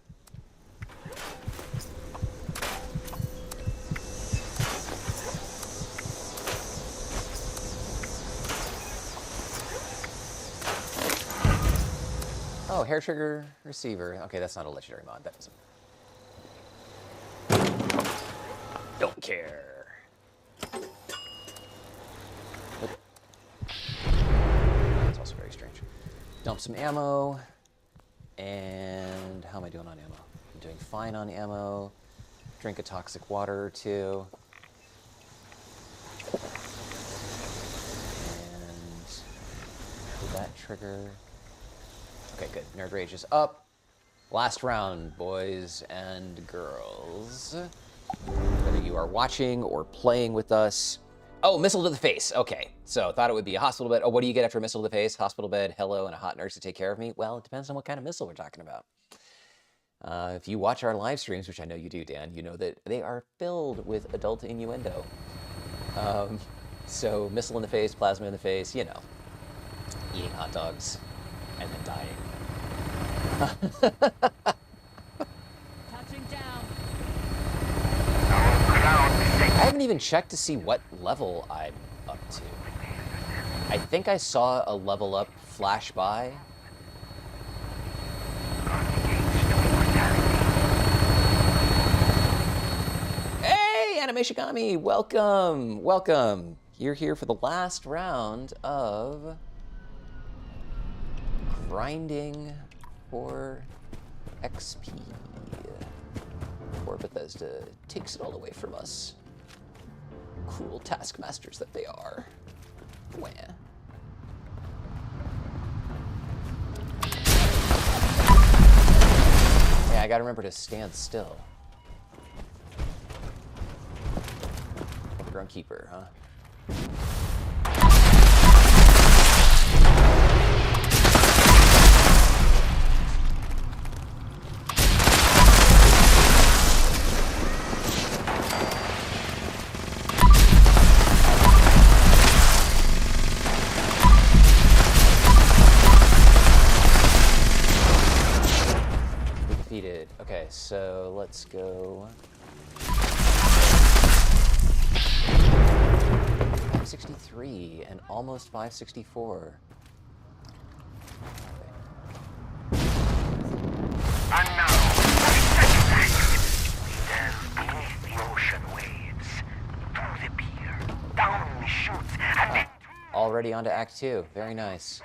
S1: Oh, hair trigger receiver. Okay, that's not a legendary mod. That doesn't. Don't care. That's also very strange. Dump some ammo. And how am I doing on ammo? I'm doing fine on ammo. Drink a toxic water or two. And did that trigger? Okay, good. Nerd rage is up. Last round, boys and girls. Whether you are watching or playing with us. Oh, missile to the face. Okay, so thought it would be a hospital bed. Oh, what do you get after a missile to the face? Hospital bed, hello, and a hot nurse to take care of me? Well, it depends on what kind of missile we're talking about. If you watch our live streams, which I know you do, Dan, you know that they are filled with adult innuendo. So missile in the face, plasma in the face, you know, eating hot dogs and then dying.
S6: Touching down.
S1: I haven't even checked to see what level I'm up to. I think I saw a level up flash by. Hey, Animeshigami, welcome, welcome. You're here for the last round of grinding for XP. before Bethesda takes it all away from us. Cruel taskmasters that they are. Wah. Yeah, I gotta remember to stand still. Overgrown keeper, huh? Okay, so let's go. 563 and almost 564.
S4: And now, beneath the ocean waves, through the pier, down the chutes, and into...
S1: Already on to Act 2. Very nice.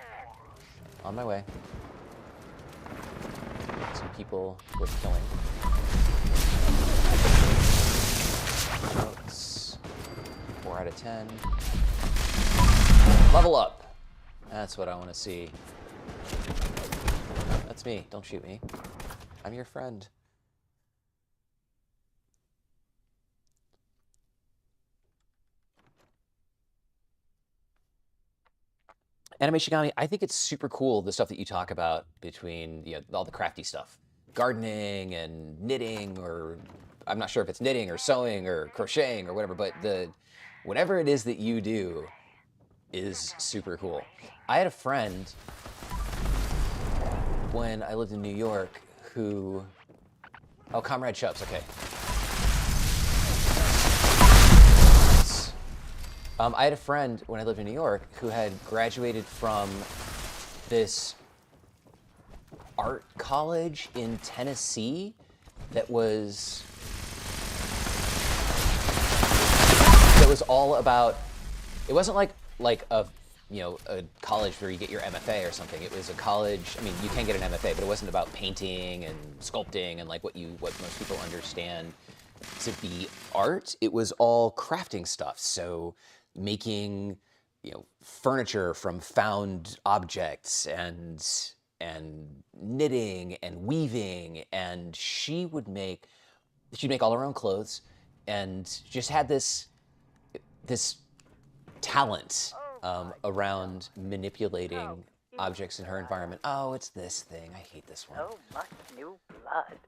S1: On my way. Some people worth killing. Notes. 4 out of 10. Level up. That's what I want to see. That's me. Don't shoot me. I'm your friend. Anime Shigami, I think it's super cool, the stuff that you talk about between all the crafty stuff. Gardening and knitting, or I'm not sure if it's knitting or sewing or crocheting or whatever, but whatever it is that you do is super cool. I had a friend when I lived in New York who... Oh, Comrade Chubbs, okay. I had a friend when I lived in New York who had graduated from this art college in Tennessee that was all about, it wasn't like a college where you get your MFA or something. It was a college, I mean, you can get an MFA, but it wasn't about painting and sculpting and like what most people understand to be art. It was all crafting stuff. So making, furniture from found objects and knitting and weaving, and she'd make all her own clothes and just had this talent around manipulating objects in her environment. Oh, it's this thing. I hate this one.
S5: So much new blood.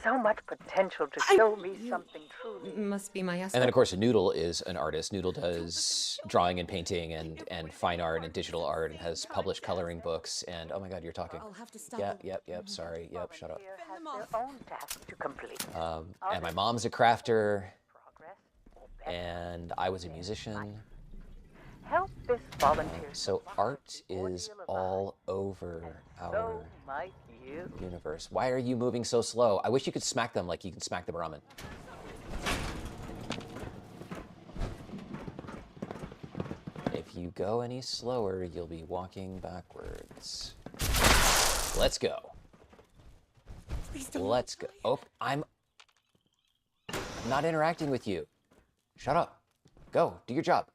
S5: So much potential to show me something truly.
S3: Must be my essence.
S1: And then, of course, Noodle is an artist. Noodle does drawing and painting and fine art and digital art and has published coloring books. And, oh my God, you're talking.
S3: I'll have to stop.
S1: Yep, sorry. Yep, shut up.
S5: Has their own task to complete.
S1: And my mom's a crafter. And I was a musician.
S5: Help this volunteer.
S1: So art is all over our universe. Why are you moving so slow? I wish you could smack them like you can smack the Brahmin. If you go any slower, you'll be walking backwards. Let's go. Let's go. Oh, I'm not interacting with you. Shut up. Go, do your job.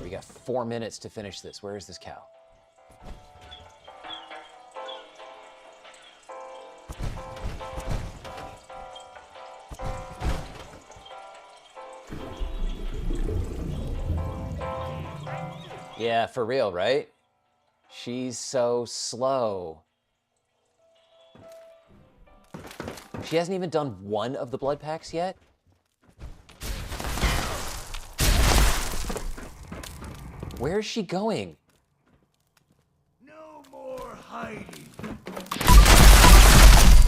S1: We got 4 minutes to finish this. Where is this cow? Yeah, for real, right? She's so slow. She hasn't even done one of the blood packs yet? Where is she going?
S9: No more hiding.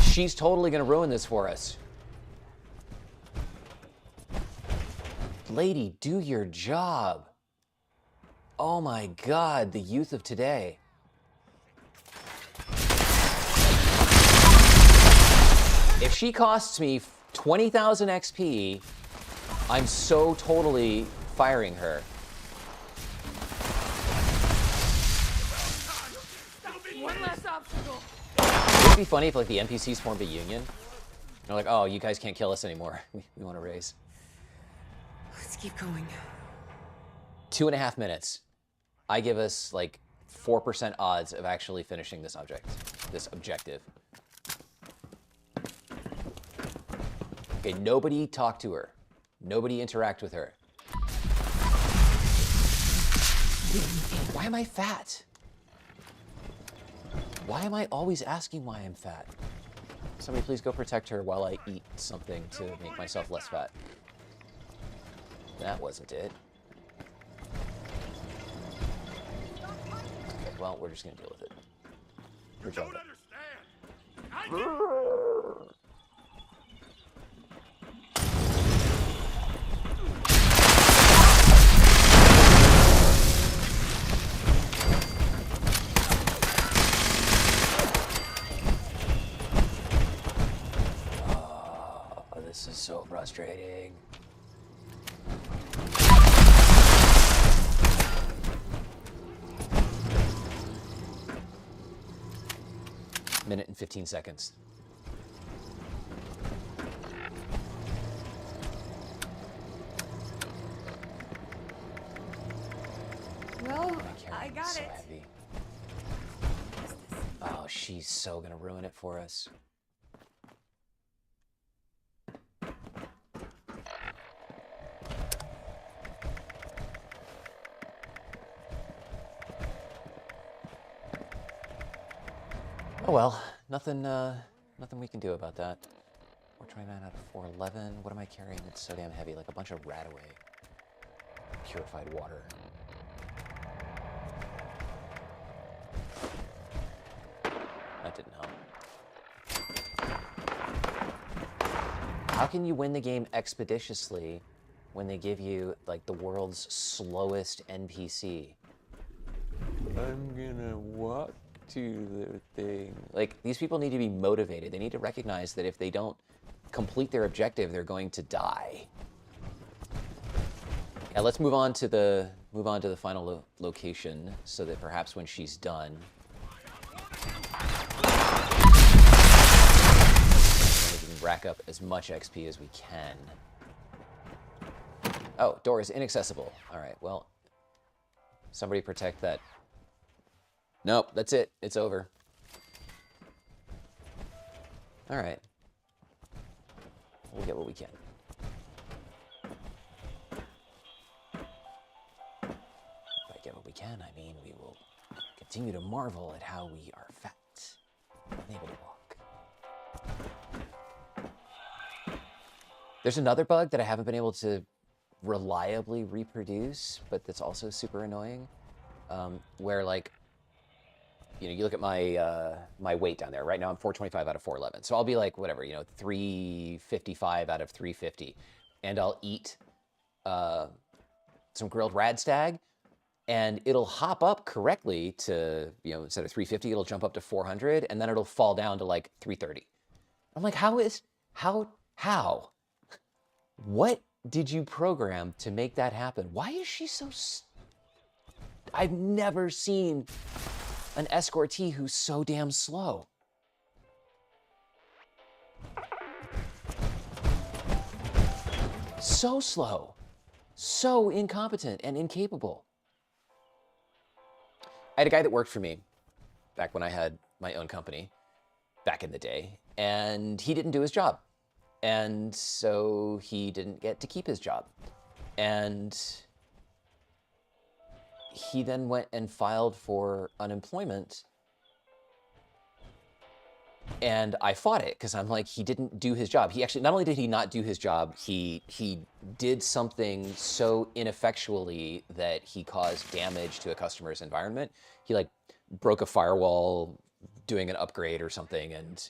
S1: She's totally gonna ruin this for us. Lady, do your job. Oh my god, the youth of today. If she costs me 20,000 XP, I'm so totally firing her.
S3: One less obstacle.
S1: It'd be funny if like the NPCs formed a union. They're like, oh, you guys can't kill us anymore. We want to raise.
S3: Let's keep going.
S1: 2.5 minutes. I give us like 4% odds of actually finishing this objective. Okay, nobody talk to her. Nobody interact with her. Why am I fat? Why am I always asking why I'm fat? Somebody please go protect her while I eat something to make myself less fat. That wasn't it. Okay, well, we're just gonna deal with it. We're jumping. Oh, this is so frustrating. Minute and 15 seconds.
S3: Well, I got
S1: so
S3: it.
S1: Heavy. Oh, she's so gonna ruin it for us. Oh well, nothing we can do about that. 429 out of 411. What am I carrying that's so damn heavy? Like a bunch of Radaway. Purified water. That didn't help. How can you win the game expeditiously when they give you like the world's slowest NPC? I'm gonna walk to the thing. Like, these people need to be motivated. They need to recognize that if they don't complete their objective, they're going to die. Yeah, let's move on to the final location so that perhaps when she's done, we can rack up as much XP as we can. Oh, door is inaccessible. All right, well, somebody protect that. Nope, that's it. It's over. All right. We'll get what we can. By get what we can, I mean we will continue to marvel at how we are fat and able to walk. There's another bug that I haven't been able to reliably reproduce, but that's also super annoying, where like, you know, you look at my my weight down there. Right now I'm 425 out of 411. So I'll be like, whatever, you know, 355 out of 350. And I'll eat some grilled radstag, and it'll hop up correctly to, you know, instead of 350, it'll jump up to 400, and then it'll fall down to like 330. I'm like, how? What did you program to make that happen? Why is she so... I've never seen an escortee who's so damn slow. So slow. So incompetent and incapable. I had a guy that worked for me back when I had my own company back in the day, and he didn't do his job. And so he didn't get to keep his job. And he then went and filed for unemployment, and I fought it because I'm like, he didn't do his job. He actually, not only did he not do his job, he did something so ineffectually that he caused damage to a customer's environment. He like broke a firewall doing an upgrade or something, and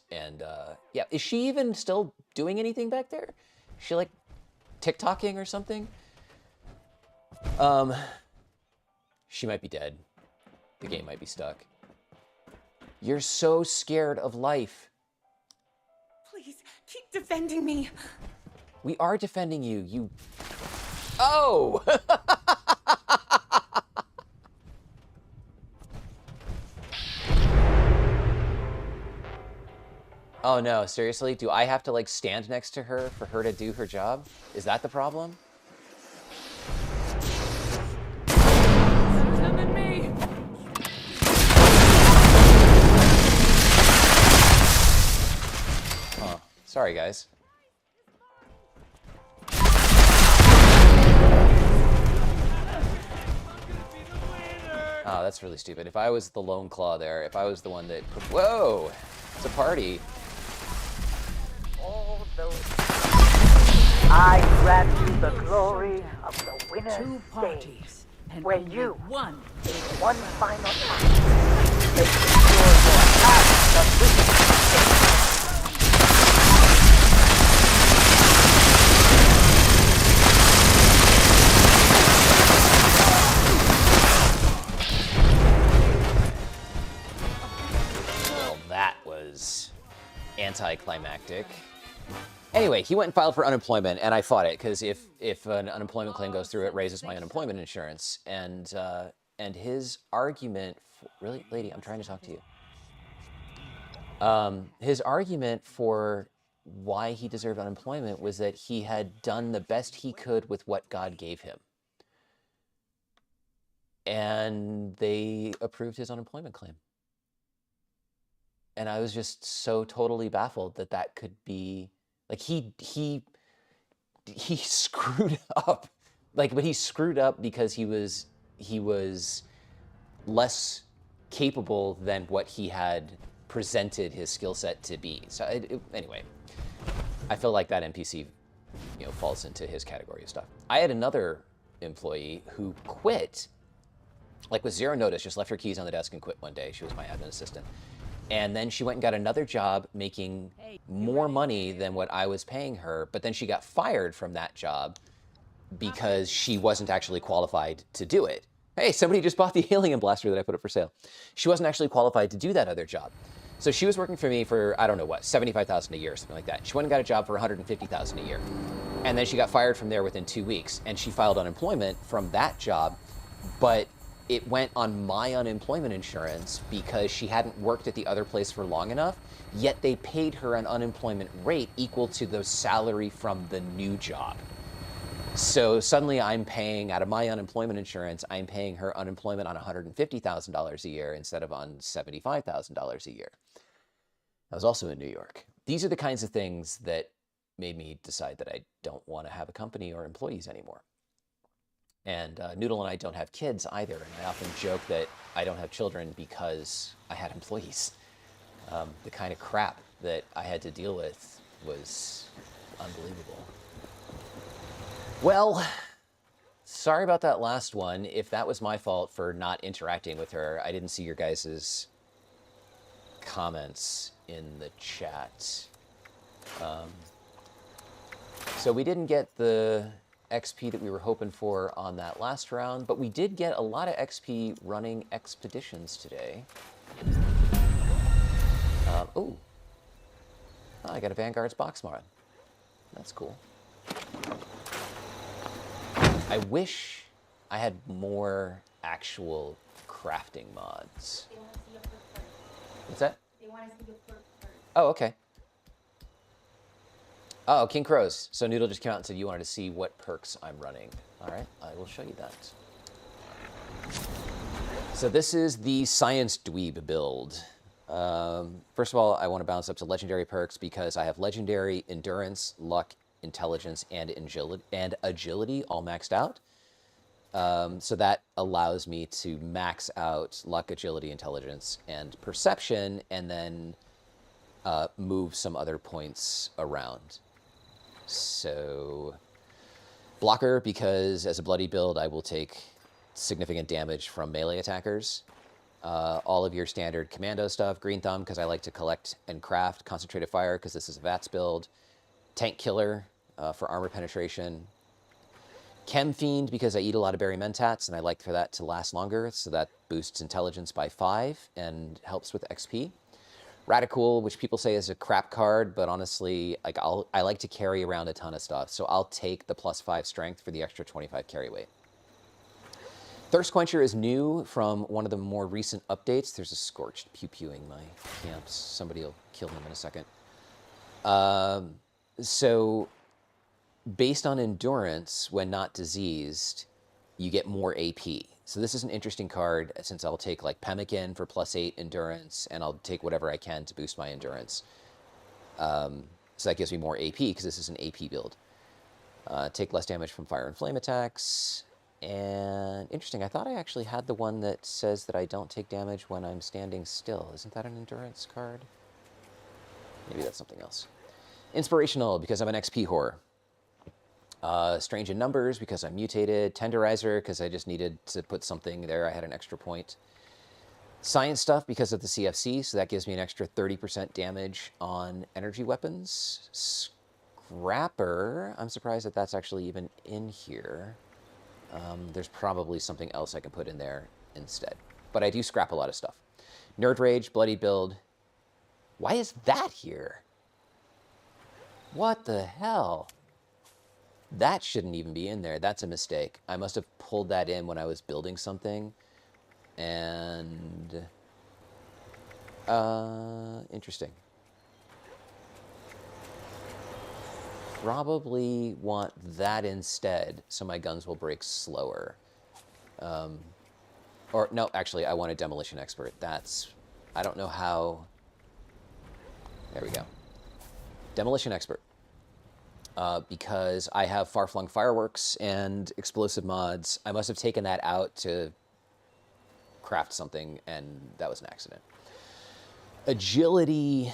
S1: yeah, is she even still doing anything back there? Is she like TikToking or something? She might be dead. The game might be stuck. You're so scared of life.
S7: Please, keep defending me.
S1: We are defending you, you... Oh! Oh no, seriously? Do I have to like stand next to her for her to do her job? Is that the problem?
S6: Them and me.
S1: Oh, sorry guys. Oh, that's really stupid. If I was the lone claw there, if I was the one that... Whoa! It's a party.
S5: All those... I grant you the glory of the winner's
S6: Two
S5: stage,
S6: parties. And
S5: where
S6: only
S5: you,
S6: one.
S5: in one final act, may secure your last of winning.
S1: Well, that was anticlimactic. Anyway, he went and filed for unemployment, and I fought it because if an unemployment claim goes through, it raises my unemployment insurance. And his argument, really, lady, I'm trying to talk to you. His argument for why he deserved unemployment was that he had done the best he could with what God gave him, and they approved his unemployment claim. And I was just so totally baffled that that could be. Like he screwed up, like, but he screwed up because he was less capable than what he had presented his skill set to be. So anyway, I feel like that NPC, falls into his category of stuff. I had another employee who quit, like with zero notice, just left her keys on the desk and quit one day. She was my admin assistant. And then she went and got another job making more money than what I was paying her, but then she got fired from that job because she wasn't actually qualified to do it. Hey, somebody just bought the alien blaster that I put up for sale. She wasn't actually qualified to do that other job. So she was working for me for, I don't know what, $75,000 a year, something like that. She went and got a job for $150,000 a year. And then she got fired from there within 2 weeks, and she filed unemployment from that job, but it went on my unemployment insurance because she hadn't worked at the other place for long enough, yet they paid her an unemployment rate equal to the salary from the new job. So suddenly I'm paying, out of my unemployment insurance, I'm paying her unemployment on $150,000 a year instead of on $75,000 a year. I was also in New York. These are the kinds of things that made me decide that I don't want to have a company or employees anymore. And Noodle and I don't have kids either, and I often joke that I don't have children because I had employees. The kind of crap that I had to deal with was unbelievable. Well, sorry about that last one. If that was my fault for not interacting with her, I didn't see your guys' comments in the chat. So we didn't get the XP that we were hoping for on that last round, but we did get a lot of XP running expeditions today. Oh, I got a Vanguard's box mod. That's cool. I wish I had more actual crafting mods.
S7: They want to see your perk first.
S1: What's that?
S7: They want to see your perk first.
S1: Oh, okay. Oh, King Crows. So Noodle just came out and said you wanted to see what perks I'm running. All right, I will show you that. So this is the Science Dweeb build. First of all, I want to bounce up to legendary perks because I have legendary endurance, luck, intelligence, and agility all maxed out. So that allows me to max out luck, agility, intelligence, and perception, and then move some other points around. So blocker, because as a bloody build, I will take significant damage from melee attackers. All of your standard commando stuff. Green Thumb, because I like to collect and craft. Concentrated Fire, because this is a VATS build. Tank Killer for armor penetration. Chem Fiend, because I eat a lot of berry mentats, and I like for that to last longer, so that boosts intelligence by 5 and helps with XP. Radical, which people say is a crap card, but honestly, like I like to carry around a ton of stuff, so I'll take the +5 strength for the extra 25 carry weight. Thirst Quencher is new from one of the more recent updates. There's a Scorched pew-pewing my camps. Somebody will kill him in a second. So based on endurance, when not diseased, you get more AP. So this is an interesting card, since I'll take like Pemmican for +8 endurance, and I'll take whatever I can to boost my endurance. So that gives me more AP, because this is an AP build. Take less damage from fire and flame attacks. And interesting, I thought I actually had the one that says that I don't take damage when I'm standing still. Isn't that an endurance card? Maybe that's something else. Inspirational, because I'm an XP whore. Strange in Numbers, because I'm mutated. Tenderizer, because I just needed to put something there. I had an extra point. Science Stuff, because of the CFC, so that gives me an extra 30% damage on energy weapons. Scrapper, I'm surprised that that's actually even in here. There's probably something else I can put in there instead. But I do scrap a lot of stuff. Nerd Rage, Bloody Build. Why is that here? What the hell? That shouldn't even be in there. That's a mistake. I must have pulled that in when I was building something. And... interesting. Probably want that instead, so my guns will break slower. Or, no, actually, I want a Demolition Expert. That's... I don't know how... There we go. Demolition Expert. Because I have Far-Flung Fireworks and explosive mods. I must have taken that out to craft something, and that was an accident. Agility,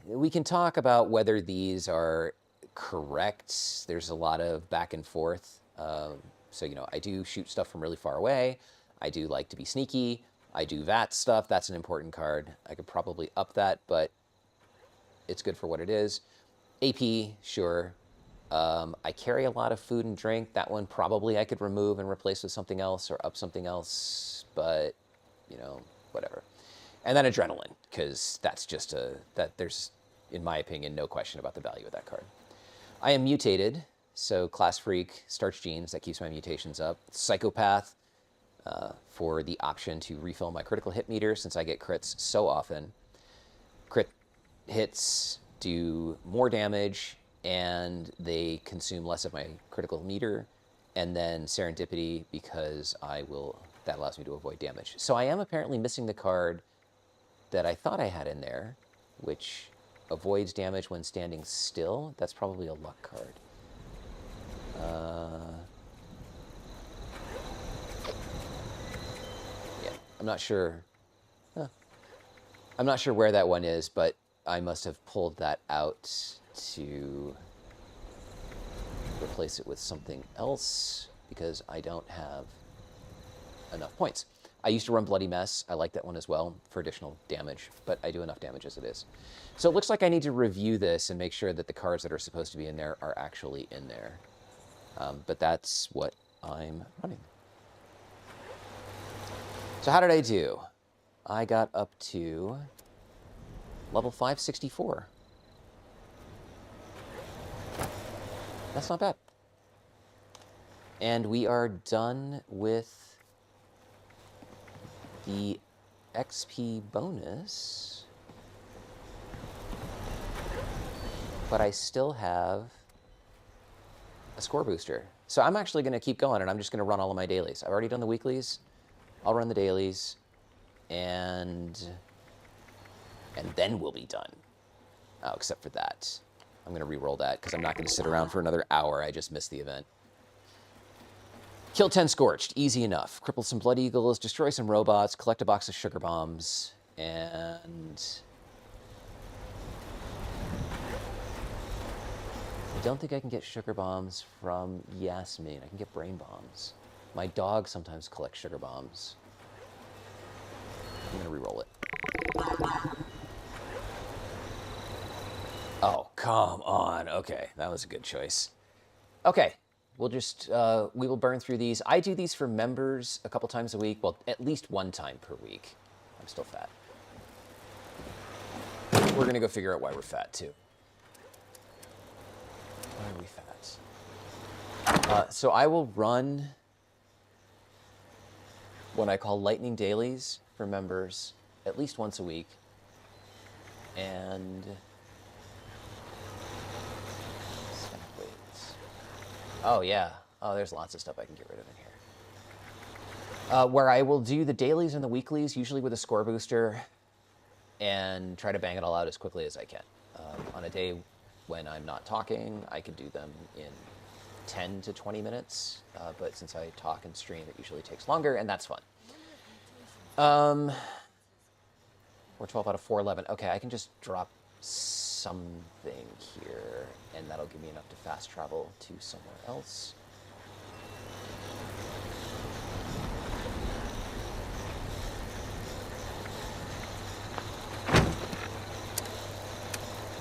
S1: we can talk about whether these are correct. There's a lot of back and forth. So, you know, I do shoot stuff from really far away. I do like to be sneaky. I do that stuff. That's an important card. I could probably up that, but it's good for what it is. AP, sure. I carry a lot of food and drink. That one probably I could remove and replace with something else or up something else, but, you know, whatever. And then adrenaline, because that's just there's, in my opinion, no question about the value of that card. I am mutated, so Class Freak, Starch Genes, that keeps my mutations up. Psychopath, for the option to refill my critical hit meter, since I get crits so often. Crit hits do more damage, and they consume less of my critical meter, and then Serendipity, because that allows me to avoid damage. So I am apparently missing the card that I thought I had in there, which avoids damage when standing still. That's probably a luck card. Yeah, I'm not sure. I'm not sure where that one is, but I must have pulled that out to replace it with something else because I don't have enough points. I used to run Bloody Mess. I like that one as well for additional damage, but I do enough damage as it is. So it looks like I need to review this and make sure that the cards that are supposed to be in there are actually in there. But that's what I'm running. So how did I do? I got up to level 564. That's not bad. And we are done with the XP bonus. But I still have a score booster. So I'm actually going to keep going, and I'm just going to run all of my dailies. I've already done the weeklies. I'll run the dailies, and then we'll be done. Oh, except for that. I'm going to re-roll that because I'm not going to sit around for another hour. I just missed the event. Kill 10 Scorched. Easy enough. Cripple some Blood Eagles, destroy some robots, collect a box of sugar bombs, and I don't think I can get sugar bombs from Yasmin. I can get brain bombs. My dog sometimes collects sugar bombs. I'm going to re-roll it. Oh, come on. Okay, that was a good choice. Okay, we'll just, we will burn through these. I do these for members a couple times a week. Well, at least one time per week. I'm still fat. We're going to go figure out why we're fat, too. Why are we fat? So I will run what I call lightning dailies for members at least once a week. And oh yeah, oh there's lots of stuff I can get rid of in here. Where I will do the dailies and the weeklies, usually with a score booster, and try to bang it all out as quickly as I can. On a day when I'm not talking, I could do them in 10 to 20 minutes, but since I talk and stream, it usually takes longer, and that's fun. We're 12 out of 411. Okay, I can just drop something here, and that'll give me enough to fast travel to somewhere else.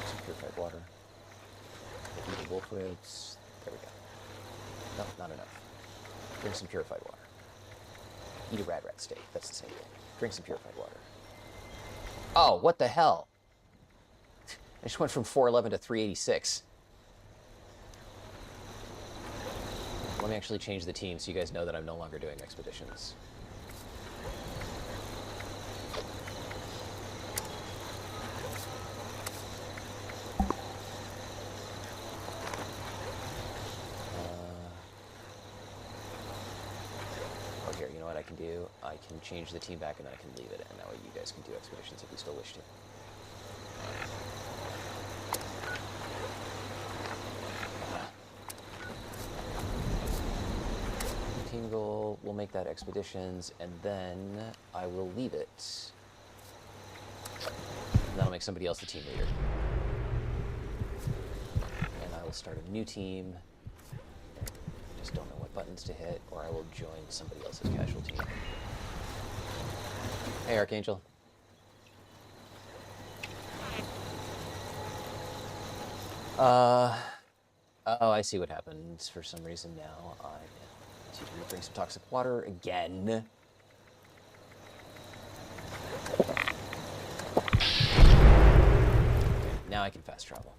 S1: Some purified water. Eat the wolf ribs. There we go. No, not enough. Drink some purified water. Eat a rat steak. That's the same thing. Drink some purified water. Oh, what the hell? I just went from 411 to 386. Let me actually change the team so you guys know that I'm no longer doing expeditions. Oh, here, you know what I can do? I can change the team back and then I can leave it, and that way you guys can do expeditions if you still wish to. Team goal, we'll make that expeditions, and then I will leave it. And that'll make somebody else the team leader. And I will start a new team. I just don't know what buttons to hit, or I will join somebody else's casual team. Hey, Archangel. Oh, I see what happens. For some reason now, I need to drink some toxic water again. Now I can fast travel.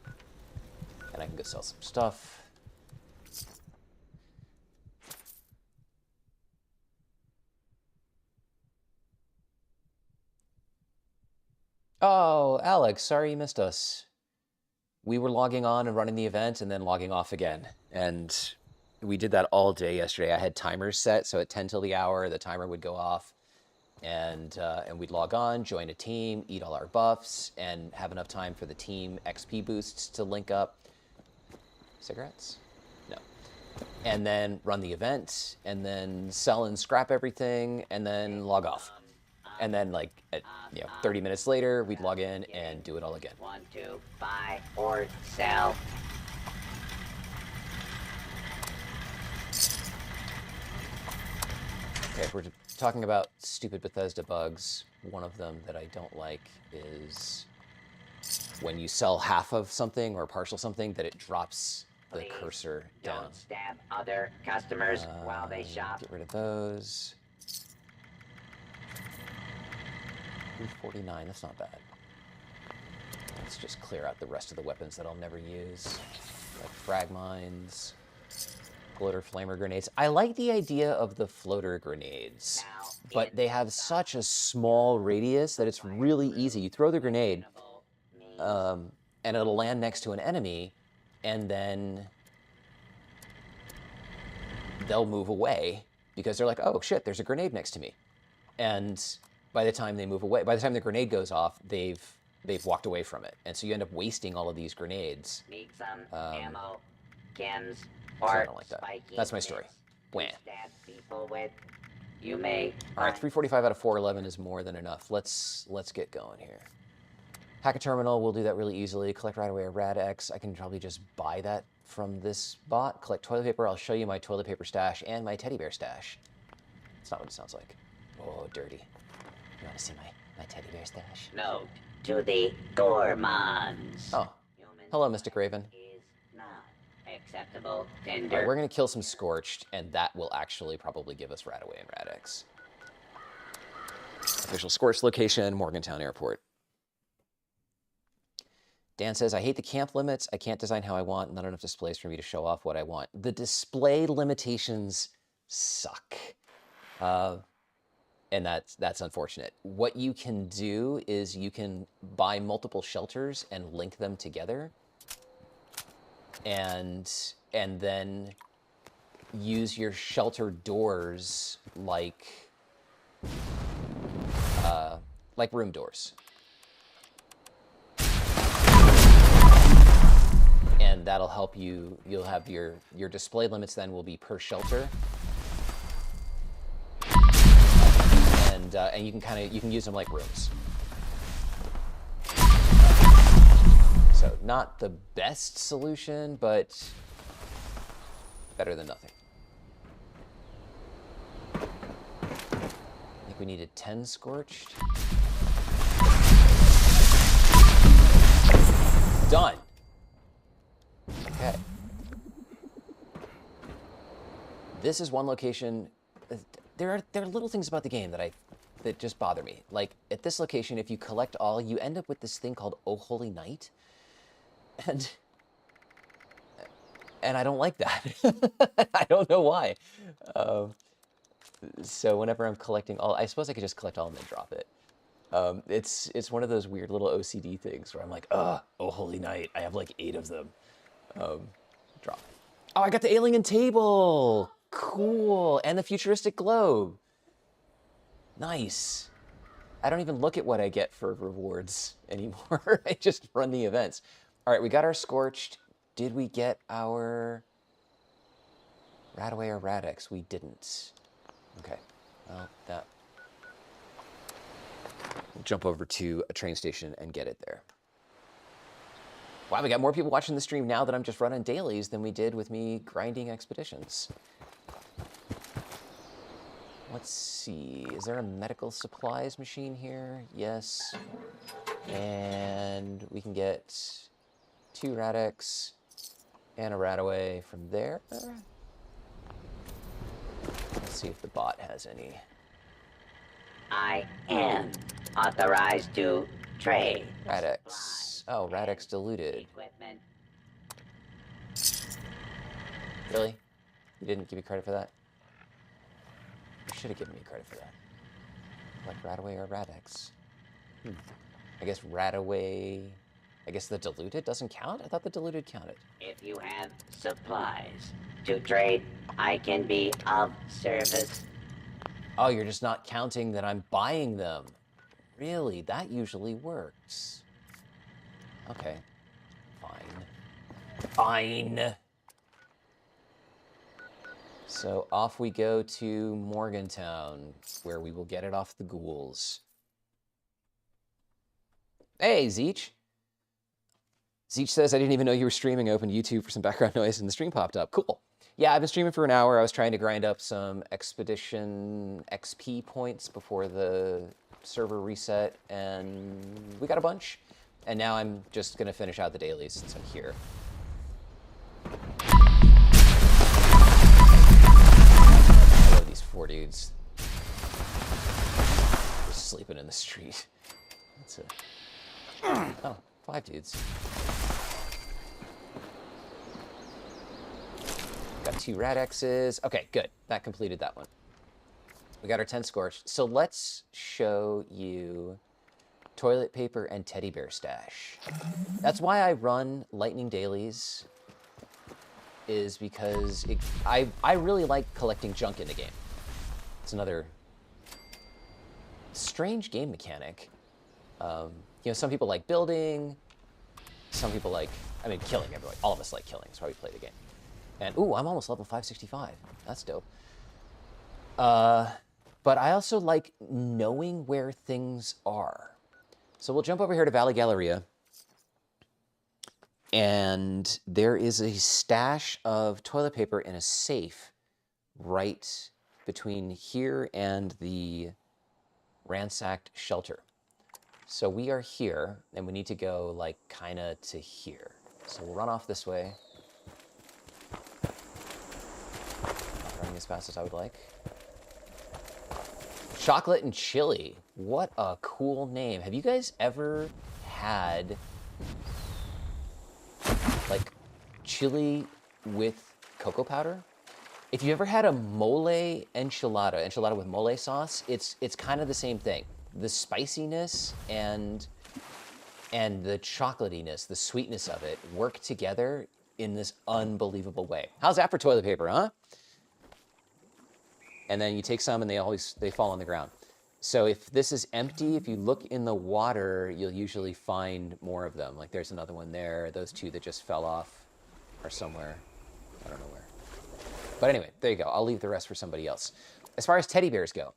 S1: And I can go sell some stuff. Oh, Alex, sorry you missed us. We were logging on and running the event and then logging off again. And we did that all day yesterday. I had timers set, so at 10 till the hour, the timer would go off. And we'd log on, join a team, eat all our buffs, and have enough time for the team XP boosts to link up. Cigarettes? No. And then run the event, and then sell and scrap everything, and then log off. And then, like, 30 minutes later, we'd log in and do it all again.
S10: 1, 2, buy or sell.
S1: Okay, if we're talking about stupid Bethesda bugs, one of them that I don't like is when you sell half of something or partial something, that it drops the cursor down.
S10: Don't stab other customers while they shop.
S1: Get rid of those. 349, that's not bad. Let's just clear out the rest of the weapons that I'll never use. Like frag mines, floater flamer grenades. I like the idea of the floater grenades, but they have such a small radius that it's really easy. You throw the grenade, and it'll land next to an enemy, and then they'll move away because they're like, oh shit, there's a grenade next to me. And by the time they move away, by the time the grenade goes off, they've walked away from it. And so you end up wasting all of these grenades.
S10: Need some ammo, chems,
S1: so I don't like that. That's my story. Wah.
S10: People with. You may.
S1: All right, 345 out of 411 is more than enough. Let's get going here. Hack a terminal, we'll do that really easily. Collect right away a RadX. I can probably just buy that from this bot. Collect toilet paper. I'll show you my toilet paper stash and my teddy bear stash. That's not what it sounds like. Oh, dirty. You want to see my teddy bear stash?
S10: Note to the gourmands.
S1: Oh, hello, Mystic Raven.
S10: Is not Acceptable
S1: All right,
S10: tinder.
S1: we're going to kill some Scorched, and that will actually probably give us Radaway and Radix. Official Scorched location, Morgantown Airport. Dan says, I hate the camp limits. I can't design how I want. Not enough displays for me to show off what I want. The display limitations suck. And that's unfortunate. What you can do is you can buy multiple shelters and link them together. And then use your shelter doors like room doors. And that'll help you. You'll have your display limits then will be per shelter. And you can use them like rooms. So not the best solution, but better than nothing. I think we needed 10 Scorched. Done. Okay. This is one location. There are little things about the game that just bother me. Like at this location, if you collect all, you end up with this thing called Oh Holy Night, and I don't like that. I don't know why. So whenever I'm collecting all, I suppose I could just collect all and then drop it. It's one of those weird little OCD things where I'm like, oh Holy Night, I have like 8 of them. Drop. Oh, I got the alien table. Cool. And the futuristic globe. Nice. I don't even look at what I get for rewards anymore. I just run the events. All right, we got our Scorched. Did we get our Radaway or Radix? We didn't. Okay. Well, that. We'll jump over to a train station and get it there. Wow, we got more people watching the stream now that I'm just running dailies than we did with me grinding expeditions. Let's see, is there a medical supplies machine here? Yes. And we can get 2 Radix and a Radaway from there. Let's see if the bot has any.
S10: I am authorized to trade.
S1: Radix. Oh, Radix diluted.
S10: Equipment.
S1: Really? You didn't give me credit for that? You should have given me credit for that. Like Radaway or Radix. I guess Radaway... I guess the diluted doesn't count? I thought the diluted counted.
S10: If you have supplies to trade, I can be of service.
S1: Oh, you're just not counting that I'm buying them. Really? That usually works. Okay. Fine. So off we go to Morgantown, where we will get it off the ghouls. Hey, Zeech. Zeech says, I didn't even know you were streaming. I opened YouTube for some background noise and the stream popped up. Cool. Yeah, I've been streaming for an hour. I was trying to grind up some Expedition XP points before the server reset, and we got a bunch. And now I'm just going to finish out the dailies since I'm here. I love these 4 dudes. Just sleeping in the street. That's it. Oh, 5 dudes. Got 2 Radexes. Okay, good. That completed that one. We got our 10 Scorched. So let's show you toilet paper and teddy bear stash. That's why I run lightning dailies, is because I really like collecting junk in the game. It's another strange game mechanic. You know, some people like building, some people like, I mean, killing. Everybody, all of us like killing. That's why we play the game. And ooh, I'm almost level 565. That's dope. But I also like knowing where things are. So we'll jump over here to Valley Galleria. And there is a stash of toilet paper in a safe right between here and the ransacked shelter. So we are here, and we need to go, like, kind of to here. So we'll run off this way. running as fast as I would like. Chocolate and chili. What a cool name. Have you guys ever had like chili with cocoa powder? If you ever had a mole enchilada with mole sauce, it's kind of the same thing. The spiciness and the chocolatiness, the sweetness of it work together in this unbelievable way. How's that for toilet paper, huh? And then you take some and they fall on the ground. So if this is empty, if you look in the water, you'll usually find more of them. Like there's another one there. Those two that just fell off are somewhere. I don't know where. But anyway, there you go. I'll leave the rest for somebody else. As far as teddy bears go,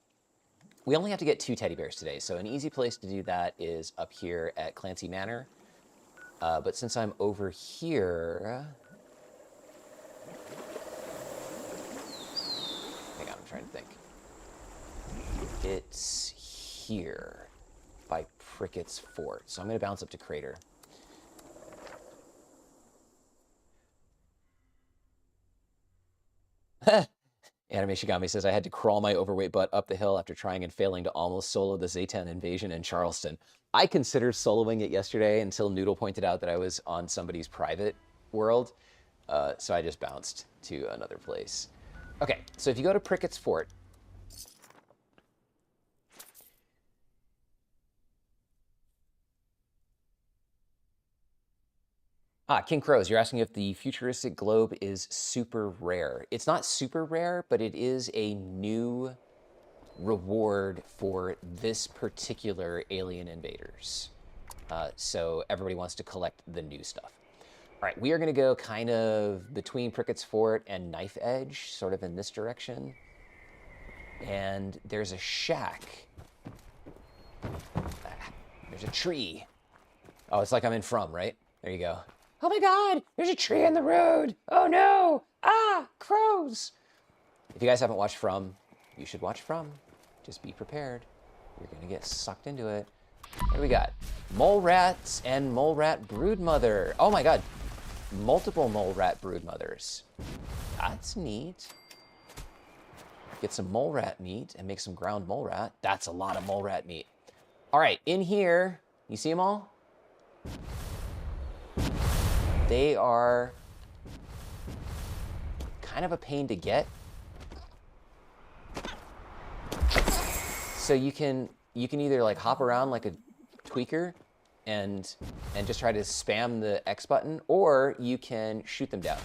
S1: we only have to get 2 teddy bears today. So an easy place to do that is up here at Clancy Manor. But since I'm over here, hang on, I'm trying to think. It's here by Prickett's Fort. So I'm going to bounce up to Crater. Anime Shigami says, I had to crawl my overweight butt up the hill after trying and failing to almost solo the Zaytan invasion in Charleston. I considered soloing it yesterday until Noodle pointed out that I was on somebody's private world. So I just bounced to another place. Okay, so if you go to Prickett's Fort, King Crows, you're asking if the futuristic globe is super rare. It's not super rare, but it is a new reward for this particular Alien Invaders. So everybody wants to collect the new stuff. All right, we are going to go kind of between Prickett's Fort and Knife Edge, sort of in this direction. And there's a shack. There's a tree. Oh, it's like I'm in From, right? There you go. Oh my God, there's a tree on the road. Oh no, crows. If you guys haven't watched From, you should watch From. Just be prepared. You're gonna get sucked into it. What do we got? Mole rats and mole rat broodmother. Oh my God, multiple mole rat broodmothers. That's neat. Get some mole rat meat and make some ground mole rat. That's a lot of mole rat meat. All right, in here, you see them all? They are kind of a pain to get. So you can either like hop around like a tweaker and just try to spam the X button, or you can shoot them down.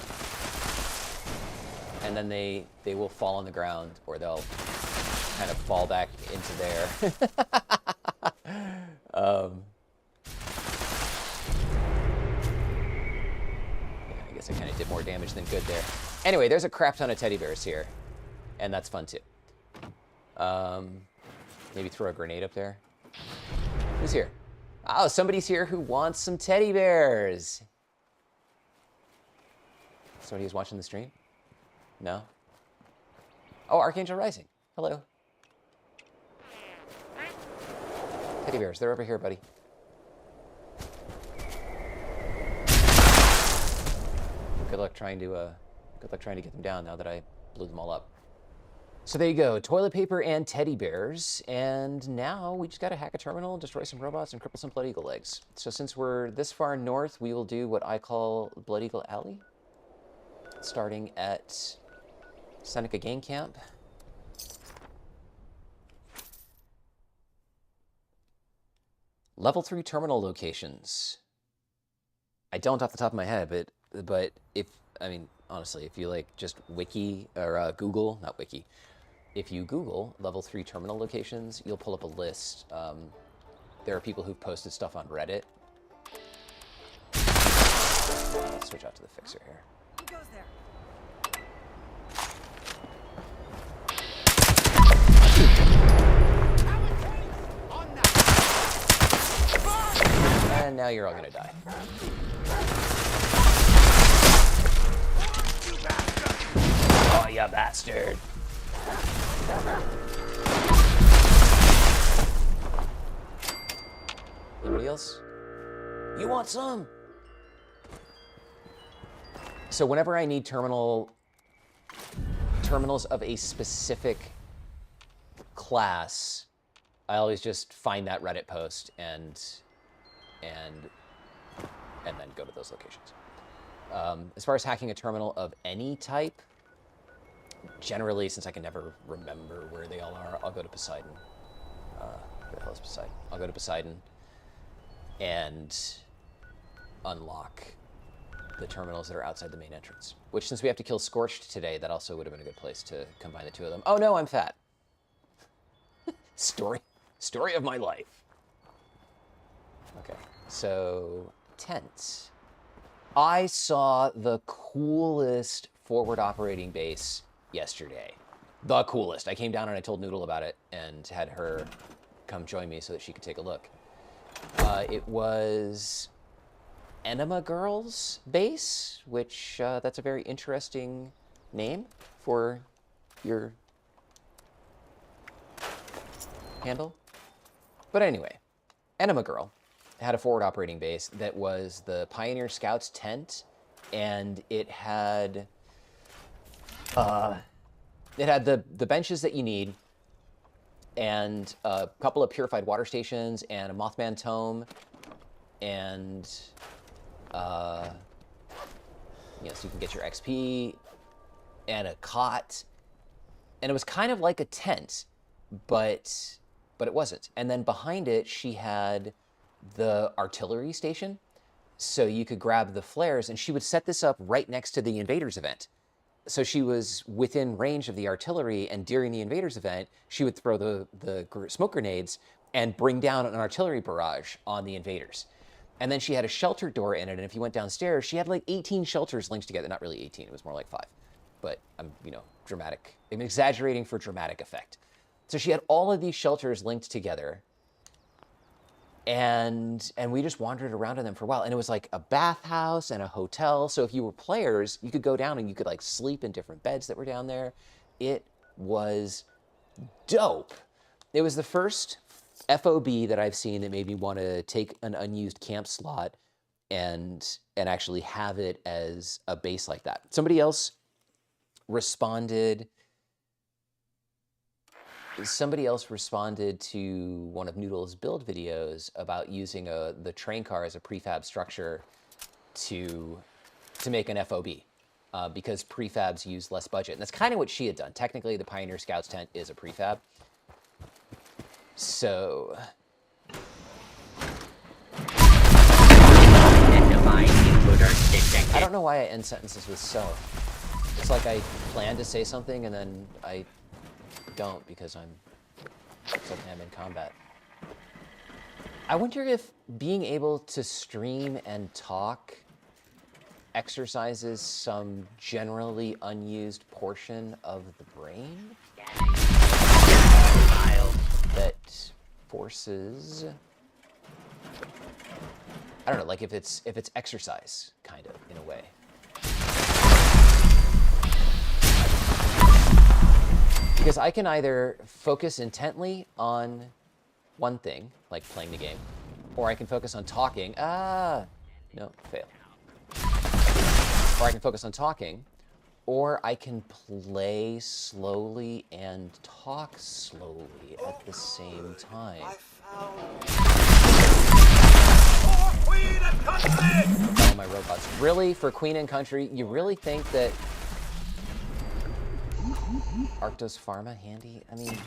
S1: And then they will fall on the ground, or they'll kind of fall back into there. I guess I kind of did more damage than good there. Anyway, there's a crap ton of teddy bears here, and that's fun too. Maybe throw a grenade up there. Who's here? Oh, somebody's here who wants some teddy bears. Somebody who's watching the stream? No? Oh, Archangel Rising. Hello. Teddy bears, they're over here, buddy. Good luck trying to get them down now that I blew them all up. So there you go, toilet paper and teddy bears, and now we just gotta hack a terminal, destroy some robots, and cripple some Blood Eagle legs. So since we're this far north, we will do what I call Blood Eagle Alley, starting at Seneca Gang Camp. Level 3 terminal locations. I don't off the top of my head, but honestly, if you like just wiki or Google, not wiki, if you Google level 3 terminal locations, you'll pull up a list. There are people who've posted stuff on Reddit. Let's switch out to the fixer here.
S3: Who goes there?
S1: And now you're all gonna die. Oh, you bastard. Anybody else? You want some? So whenever I need terminal terminals of a specific class, I always just find that Reddit post and then go to those locations. As far as hacking a terminal of any type, generally, since I can never remember where they all are, I'll go to Poseidon. Where the hell is Poseidon? I'll go to Poseidon and unlock the terminals that are outside the main entrance. Which, since we have to kill Scorched today, that also would have been a good place to combine the two of them. Oh no, I'm fat. Story of my life. Okay, so tents. I saw the coolest forward operating base yesterday. The coolest. I came down and I told Noodle about it and had her come join me so that she could take a look. It was Enema Girls base, which that's a very interesting name for your handle. But anyway, Enema Girl had a forward operating base that was the Pioneer Scouts tent, and it had the benches that you need, and a couple of purified water stations, and a Mothman tome, and so you can get your XP, and a cot, and it was kind of like a tent, but it wasn't. And then behind it, she had the artillery station, so you could grab the flares, and she would set this up right next to the Invaders event. So she was within range of the artillery, and during the Invaders event, she would throw the smoke grenades and bring down an artillery barrage on the Invaders. And then she had a shelter door in it, and if you went downstairs, she had like 18 shelters linked together. Not really 18, it was more like 5. But I'm dramatic. I'm exaggerating for dramatic effect. So she had all of these shelters linked together, and we just wandered around in them for a while. And it was like a bathhouse and a hotel. So if you were players, you could go down and you could like sleep in different beds that were down there. It was dope. It was the first FOB that I've seen that made me want to take an unused camp slot and actually have it as a base like that. Somebody else responded to one of Noodle's build videos about using the train car as a prefab structure to make an FOB because prefabs use less budget. And that's kind of what she had done. Technically, the Pioneer Scouts tent is a prefab. So... I don't know why I end sentences with so. It's like I plan to say something and then I don't because I'm in combat. I wonder if being able to stream and talk exercises some generally unused portion of the brain that forces, I don't know, like if it's exercise kind of in a way. Because I can either focus intently on one thing, like playing the game, or I can focus on talking. No, fail. Or I can focus on talking, or I can play slowly and talk slowly at the same time. Oh, my robots. Really? For Queen and Country? You really think that Arctos Pharma handy? I mean,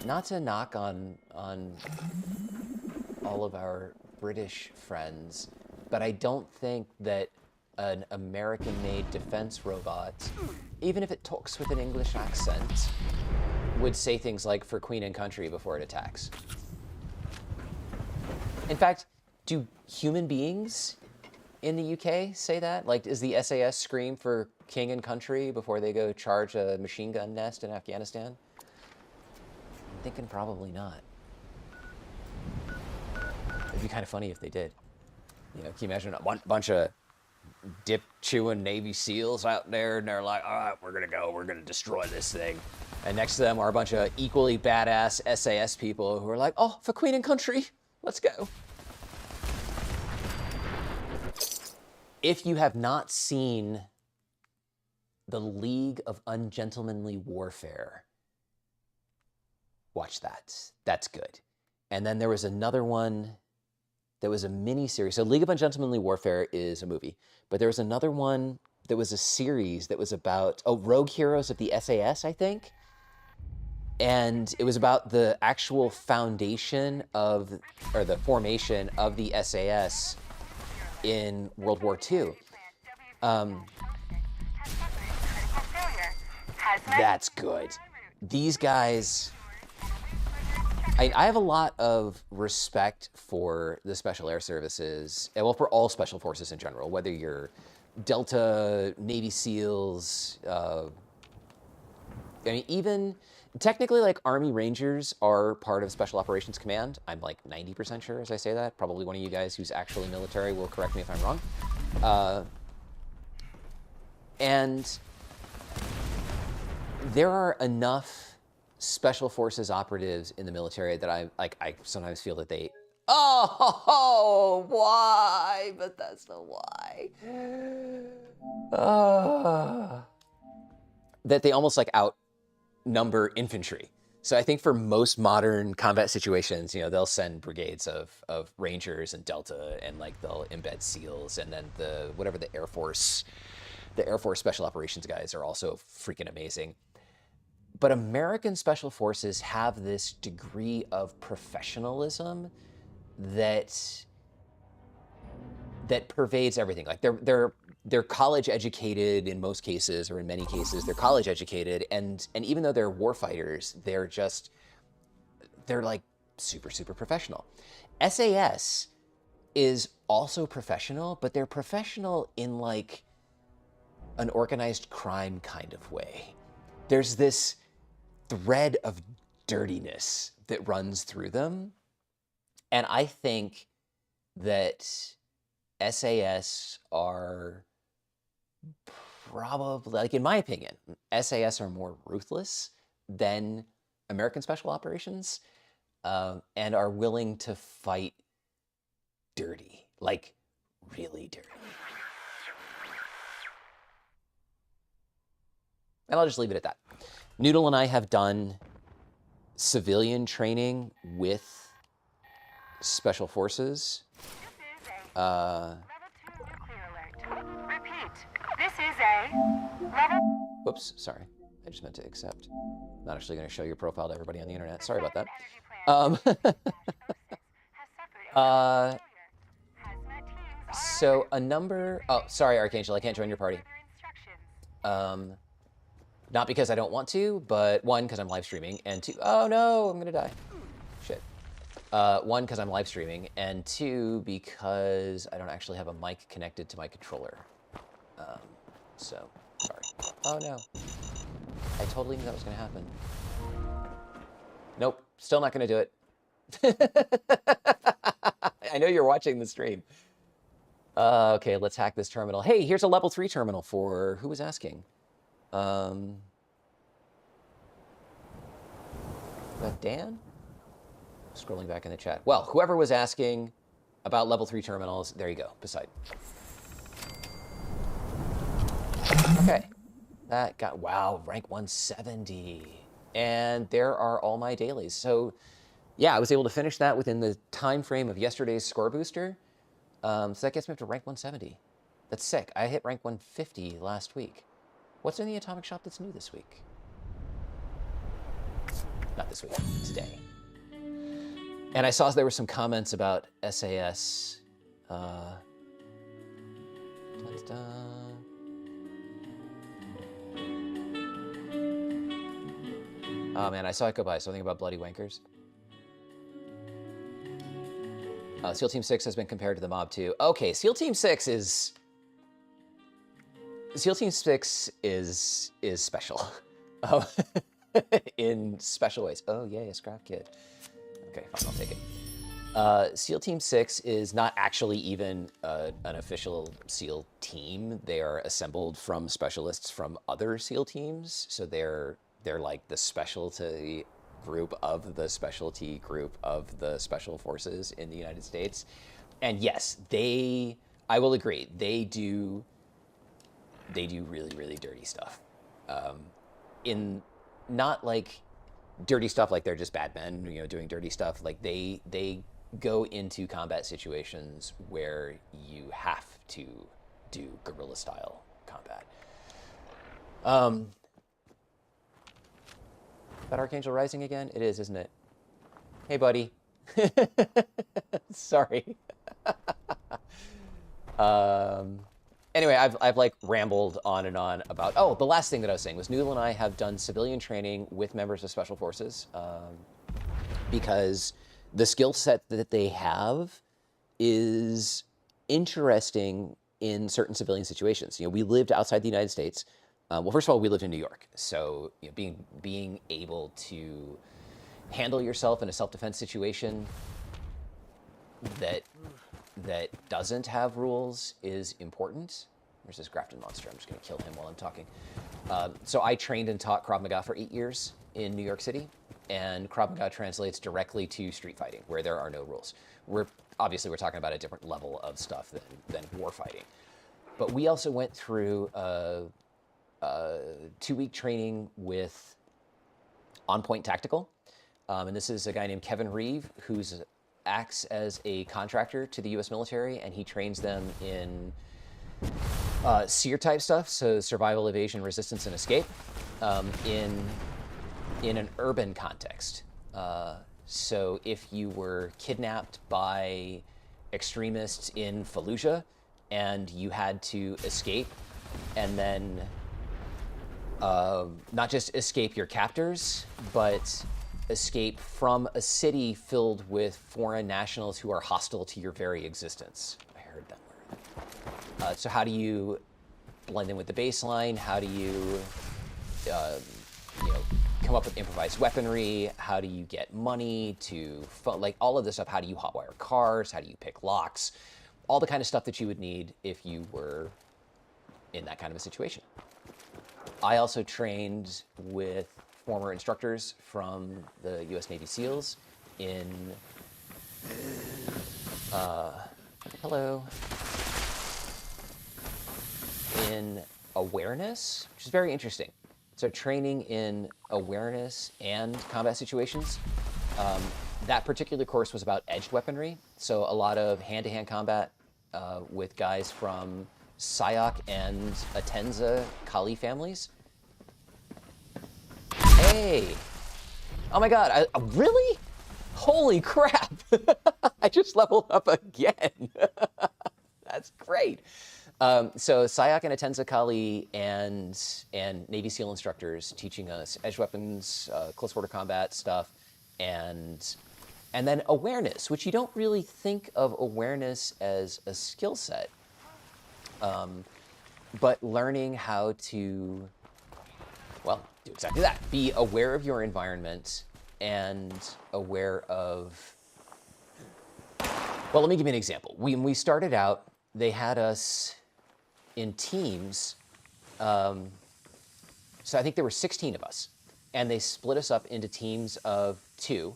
S1: not to knock on all of our British friends, but I don't think that an American-made defense robot, even if it talks with an English accent, would say things like "for Queen and Country" before it attacks. In fact, do human beings in the UK say that? Like, is the SAS scream for King and Country before they go charge a machine gun nest in Afghanistan? I'm thinking probably not. It'd be kind of funny if they did. You know, can you imagine a bunch of dip-chewing Navy SEALs out there, and they're like, all right, we're gonna destroy this thing. And next to them are a bunch of equally badass SAS people who are like, oh, for Queen and Country, let's go. If you have not seen The League of Ungentlemanly Warfare. Watch that. That's good. And then there was another one that was a mini-series. So League of Ungentlemanly Warfare is a movie. But there was another one that was a series that was about, Rogue Heroes of the SAS, I think. And it was about the actual foundation of, or the formation of the SAS in World War II. That's good. These guys, I have a lot of respect for the Special Air Services, and well, for all special forces in general, whether you're Delta, Navy SEALs, I mean, even technically, like, Army Rangers are part of Special Operations Command. I'm like 90% sure as I say that. Probably one of you guys who's actually military will correct me if I'm wrong. And there are enough Special Forces operatives in the military that I sometimes feel that they, why? But that's the why. That they almost like outnumber infantry. So I think for most modern combat situations, you know, they'll send brigades of Rangers and Delta, and like they'll embed SEALs, and then the Air Force Special Operations guys are also freaking amazing. But American Special Forces have this degree of professionalism that pervades everything. Like they're college educated in most cases, or in many cases, they're college educated, and even though they're warfighters, they're like super, super professional. SAS is also professional, but they're professional in like an organized crime kind of way. There's this thread of dirtiness that runs through them. And I think that SAS are probably, like, in my opinion, SAS are more ruthless than American Special Operations, and are willing to fight dirty, like really dirty. And I'll just leave it at that. Noodle and I have done civilian training with Special Forces.
S8: Level 2 nuclear alert. Repeat. This is a level...
S1: Whoops, sorry. I just meant to accept. I'm not actually going to show your profile to everybody on the internet. Sorry about that. So a number... Oh, sorry, Archangel. I can't join your party. Not because I don't want to, but one, because I'm live streaming, and two, oh no, I'm gonna die. Shit. One, because I'm live streaming, and two, because I don't actually have a mic connected to my controller. So, sorry. Oh no. I totally knew that was gonna happen. Nope, still not gonna do it. I know you're watching the stream. Okay, let's hack this terminal. Hey, here's a level 3 terminal for, who was asking? That Dan? Scrolling back in the chat. Well, whoever was asking about level 3 terminals, there you go, Poseidon. Okay, that got, wow, rank 170. And there are all my dailies. So yeah, I was able to finish that within the time frame of yesterday's score booster. So that gets me up to rank 170. That's sick. I hit rank 150 last week. What's in the Atomic Shop that's new this week? Not this week, today. And I saw there were some comments about SAS. Oh man, I saw it go by. Something about bloody wankers. SEAL Team 6 has been compared to the Mob 2. Okay, SEAL Team 6 is... SEAL Team 6 is special. In special ways. Oh, yay, a scrap kit. Okay, fine, I'll take it. SEAL Team 6 is not actually even an official SEAL team. They are assembled from specialists from other SEAL teams. So they're like the specialty group of the specialty group of the Special Forces in the United States. And yes, I will agree, they do they do really, really dirty stuff. In not like dirty stuff like they're just bad men, doing dirty stuff. Like they go into combat situations where you have to do guerrilla style combat. That Archangel Rising again? It is, isn't it? Hey, buddy. Sorry. Anyway, I've like rambled on and on about, the last thing that I was saying was Noodle and I have done civilian training with members of Special Forces because the skill set that they have is interesting in certain civilian situations. We lived outside the United States. Well, first of all, we lived in New York. So being able to handle yourself in a self-defense situation that doesn't have rules is important. There's this Grafton monster. I'm just going to kill him while I'm talking. So I trained and taught Krav Maga for 8 years in New York City, and Krav Maga translates directly to street fighting, where there are no rules. We're talking about a different level of stuff than war fighting. But we also went through a 2-week training with On Point Tactical, and this is a guy named Kevin Reeve who's acts as a contractor to the U.S. military, and he trains them in SEER type stuff, so survival, evasion, resistance, and escape, in an urban context. So if you were kidnapped by extremists in Fallujah and you had to escape, and then not just escape your captors, but escape from a city filled with foreign nationals who are hostile to your very existence. I heard that word. So how do you blend in with the baseline? How do you, come up with improvised weaponry? How do you get money to, like all of this stuff? How do you hotwire cars? How do you pick locks? All the kind of stuff that you would need if you were in that kind of a situation. I also trained with former instructors from the U.S. Navy SEALs in, in awareness, which is very interesting. So training in awareness and combat situations. That particular course was about edged weaponry. So a lot of hand-to-hand combat with guys from Sayak and Atenza Kali families. Hey! Oh my god, really? Holy crap! I just leveled up again. That's great. So Sayak and Atenza Kali and Navy SEAL instructors teaching us edge weapons, close quarter combat stuff, and then awareness, which you don't really think of awareness as a skill set, but learning how to, do exactly that. Be aware of your environment and aware of, let me give you an example. When we started out, they had us in teams. So I think there were 16 of us, and they split us up into teams of 2.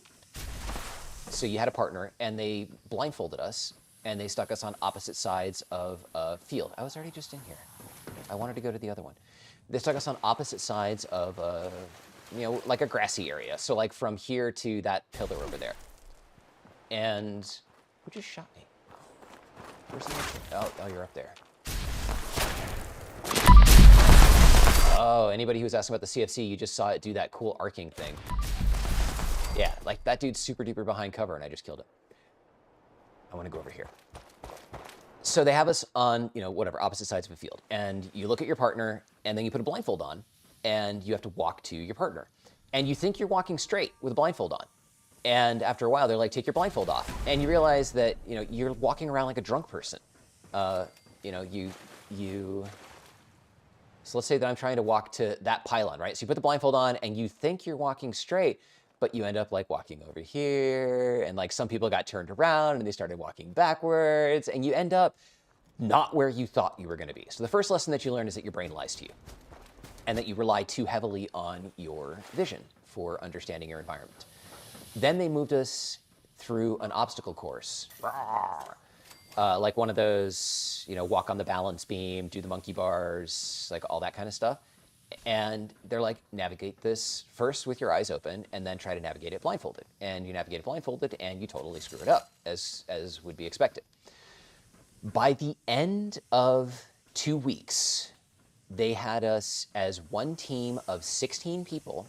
S1: So you had a partner, and they blindfolded us, and they stuck us on opposite sides of a field. I was already just in here. I wanted to go to the other one. They stuck us on opposite sides of a, like a grassy area. So like from here to that pillar over there. And who just shot me? Where's the other? Oh, you're up there. Oh, anybody who was asking about the CFC, you just saw it do that cool arcing thing. Yeah, like that dude's super duper behind cover and I just killed him. I want to go over here. So they have us on, opposite sides of a field. And you look at your partner, and then you put a blindfold on, and you have to walk to your partner. And you think you're walking straight with a blindfold on. And after a while, they're like, take your blindfold off. And you realize that, you're walking around like a drunk person. So let's say that I'm trying to walk to that pylon, right? So you put the blindfold on, and you think you're walking straight, but you end up like walking over here, and like some people got turned around and they started walking backwards, and you end up not where you thought you were going to be. So the first lesson that you learn is that your brain lies to you, and that you rely too heavily on your vision for understanding your environment. Then they moved us through an obstacle course like one of those, you know, walk on the balance beam, do the monkey bars, like all that kind of stuff. And they're like, navigate this first with your eyes open, and then try to navigate it blindfolded. And you navigate it blindfolded, and you totally screw it up, as would be expected. By the end of 2 weeks, they had us as one team of 16 people,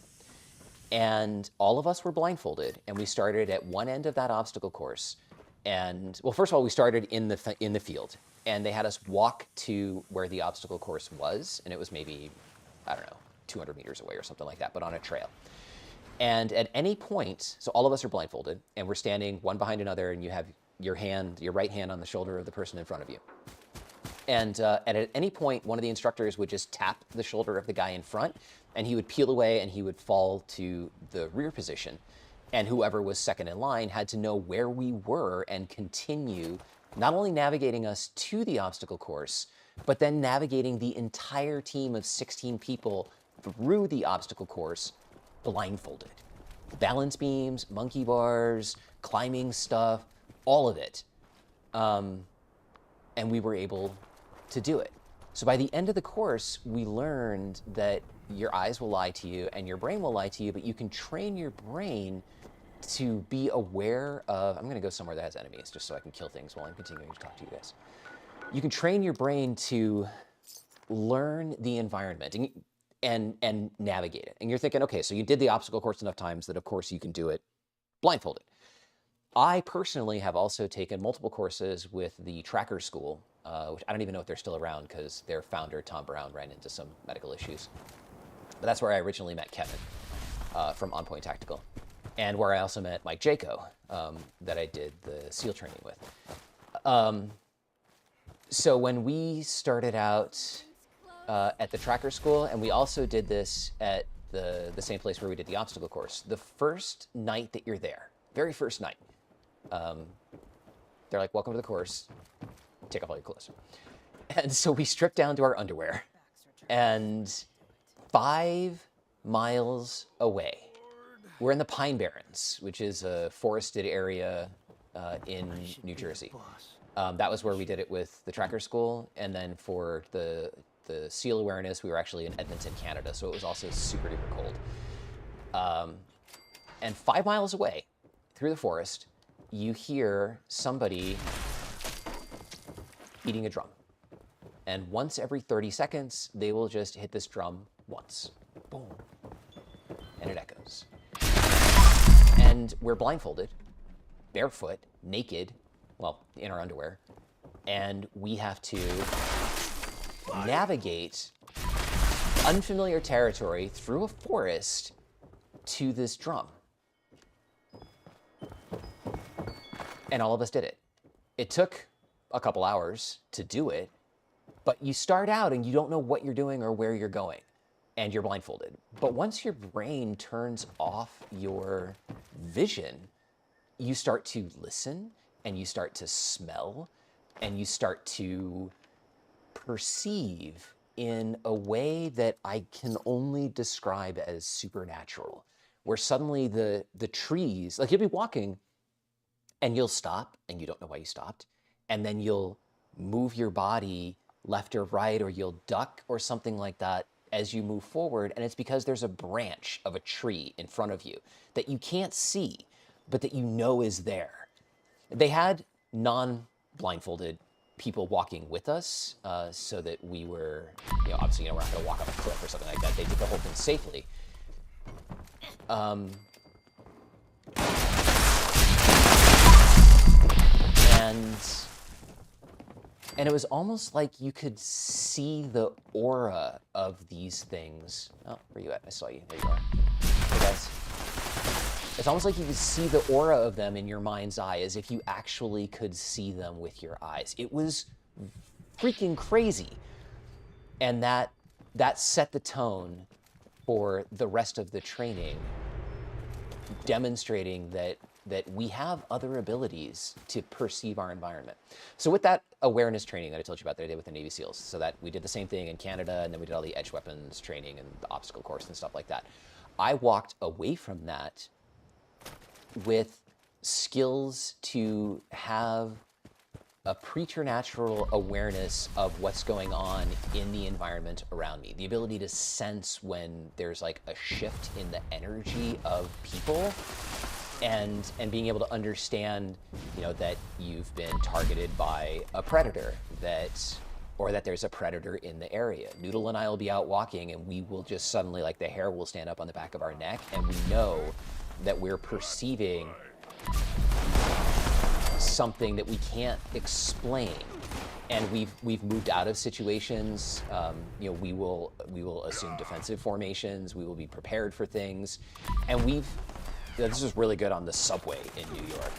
S1: and all of us were blindfolded, and we started at one end of that obstacle course. And, well, first of all, we started in the field, and they had us walk to where the obstacle course was, and it was maybe, I don't know, 200 meters away or something like that, but on a trail. And at any point, so all of us are blindfolded, and we're standing one behind another, and you have your right hand on the shoulder of the person in front of you. And at any point, one of the instructors would just tap the shoulder of the guy in front, and he would peel away, and he would fall to the rear position. And whoever was second in line had to know where we were and continue not only navigating us to the obstacle course, but then navigating the entire team of 16 people through the obstacle course blindfolded. Balance beams, monkey bars, climbing stuff, all of it. And we were able to do it. So by the end of the course, we learned that your eyes will lie to you and your brain will lie to you, but you can train your brain to be aware of, I'm going to go somewhere that has enemies just so I can kill things while I'm continuing to talk to you guys. You can train your brain to learn the environment and navigate it. And you're thinking, okay, so you did the obstacle course enough times that of course you can do it blindfolded. I personally have also taken multiple courses with the Tracker School, which I don't even know if they're still around because their founder, Tom Brown, ran into some medical issues. But that's where I originally met Kevin from On Point Tactical, and where I also met Mike Jaco, that I did the SEAL training with. So when we started out at the Tracker School, and we also did this at the same place where we did the obstacle course, the first night that you're there, very first night, they're like, welcome to the course, take off all your clothes. And so we stripped down to our underwear, and 5 miles away, we're in the Pine Barrens, which is a forested area in New Jersey. That was where we did it with the Tracker School, and then for the SEAL awareness, we were actually in Edmonton, Canada, so it was also super duper cold. And 5 miles away, through the forest, you hear somebody beating a drum. And once every 30 seconds, they will just hit this drum once. Boom. And it echoes. And we're blindfolded, barefoot, naked, well, in our underwear, and we have to navigate unfamiliar territory through a forest to this drum. And all of us did it. It took a couple hours to do it, but you start out and you don't know what you're doing or where you're going, and you're blindfolded. But once your brain turns off your vision, you start to listen, and you start to smell, and you start to perceive in a way that I can only describe as supernatural, where suddenly the trees, like you'll be walking and you'll stop and you don't know why you stopped, and then you'll move your body left or right, or you'll duck or something like that as you move forward, and it's because there's a branch of a tree in front of you that you can't see, but that you know is there. They had non-blindfolded people walking with us, so that we were, obviously, we're not going to walk up a cliff or something like that. They did the whole thing safely. And it was almost like you could see the aura of these things. Oh, where you at? I saw you. There you are. Hey, guys. It's almost like you could see the aura of them in your mind's eye, as if you actually could see them with your eyes. It was freaking crazy. And that set the tone for the rest of the training, demonstrating that we have other abilities to perceive our environment. So with that awareness training that I told you about that I did with the Navy SEALs, so that we did the same thing in Canada, and then we did all the edge weapons training and the obstacle course and stuff like that. I walked away from that with skills to have a preternatural awareness of what's going on in the environment around me. The ability to sense when there's like a shift in the energy of people, and being able to understand, you know, that you've been targeted by a predator, or that there's a predator in the area. Noodle and I will be out walking, and we will just suddenly, like, the hair will stand up on the back of our neck, and we know that we're perceiving something that we can't explain. And we've moved out of situations. You know, we will assume defensive formations. We will be prepared for things, and this is really good on the subway in New York.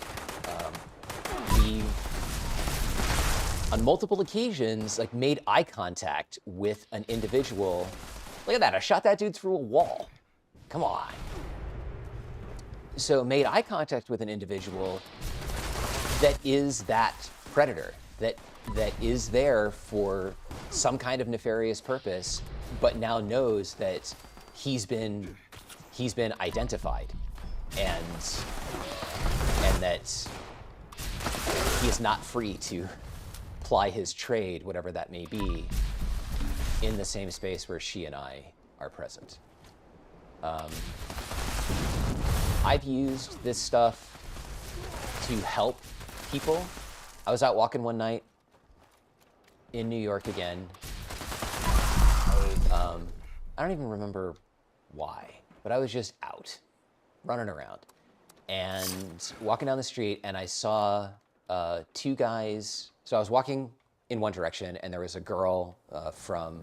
S1: On multiple occasions, like, made eye contact with an individual. Look at that, I shot that dude through a wall. Come on. So made eye contact with an individual that is that predator, that is there for some kind of nefarious purpose, but now knows that he's been identified, and that he is not free to ply his trade, whatever that may be, in the same space where she and I are present. I've used this stuff to help people. I was out walking one night in New York again. I don't even remember why, but I was just out, running around, and walking down the street, and I saw two guys. So I was walking in one direction, and there was a girl from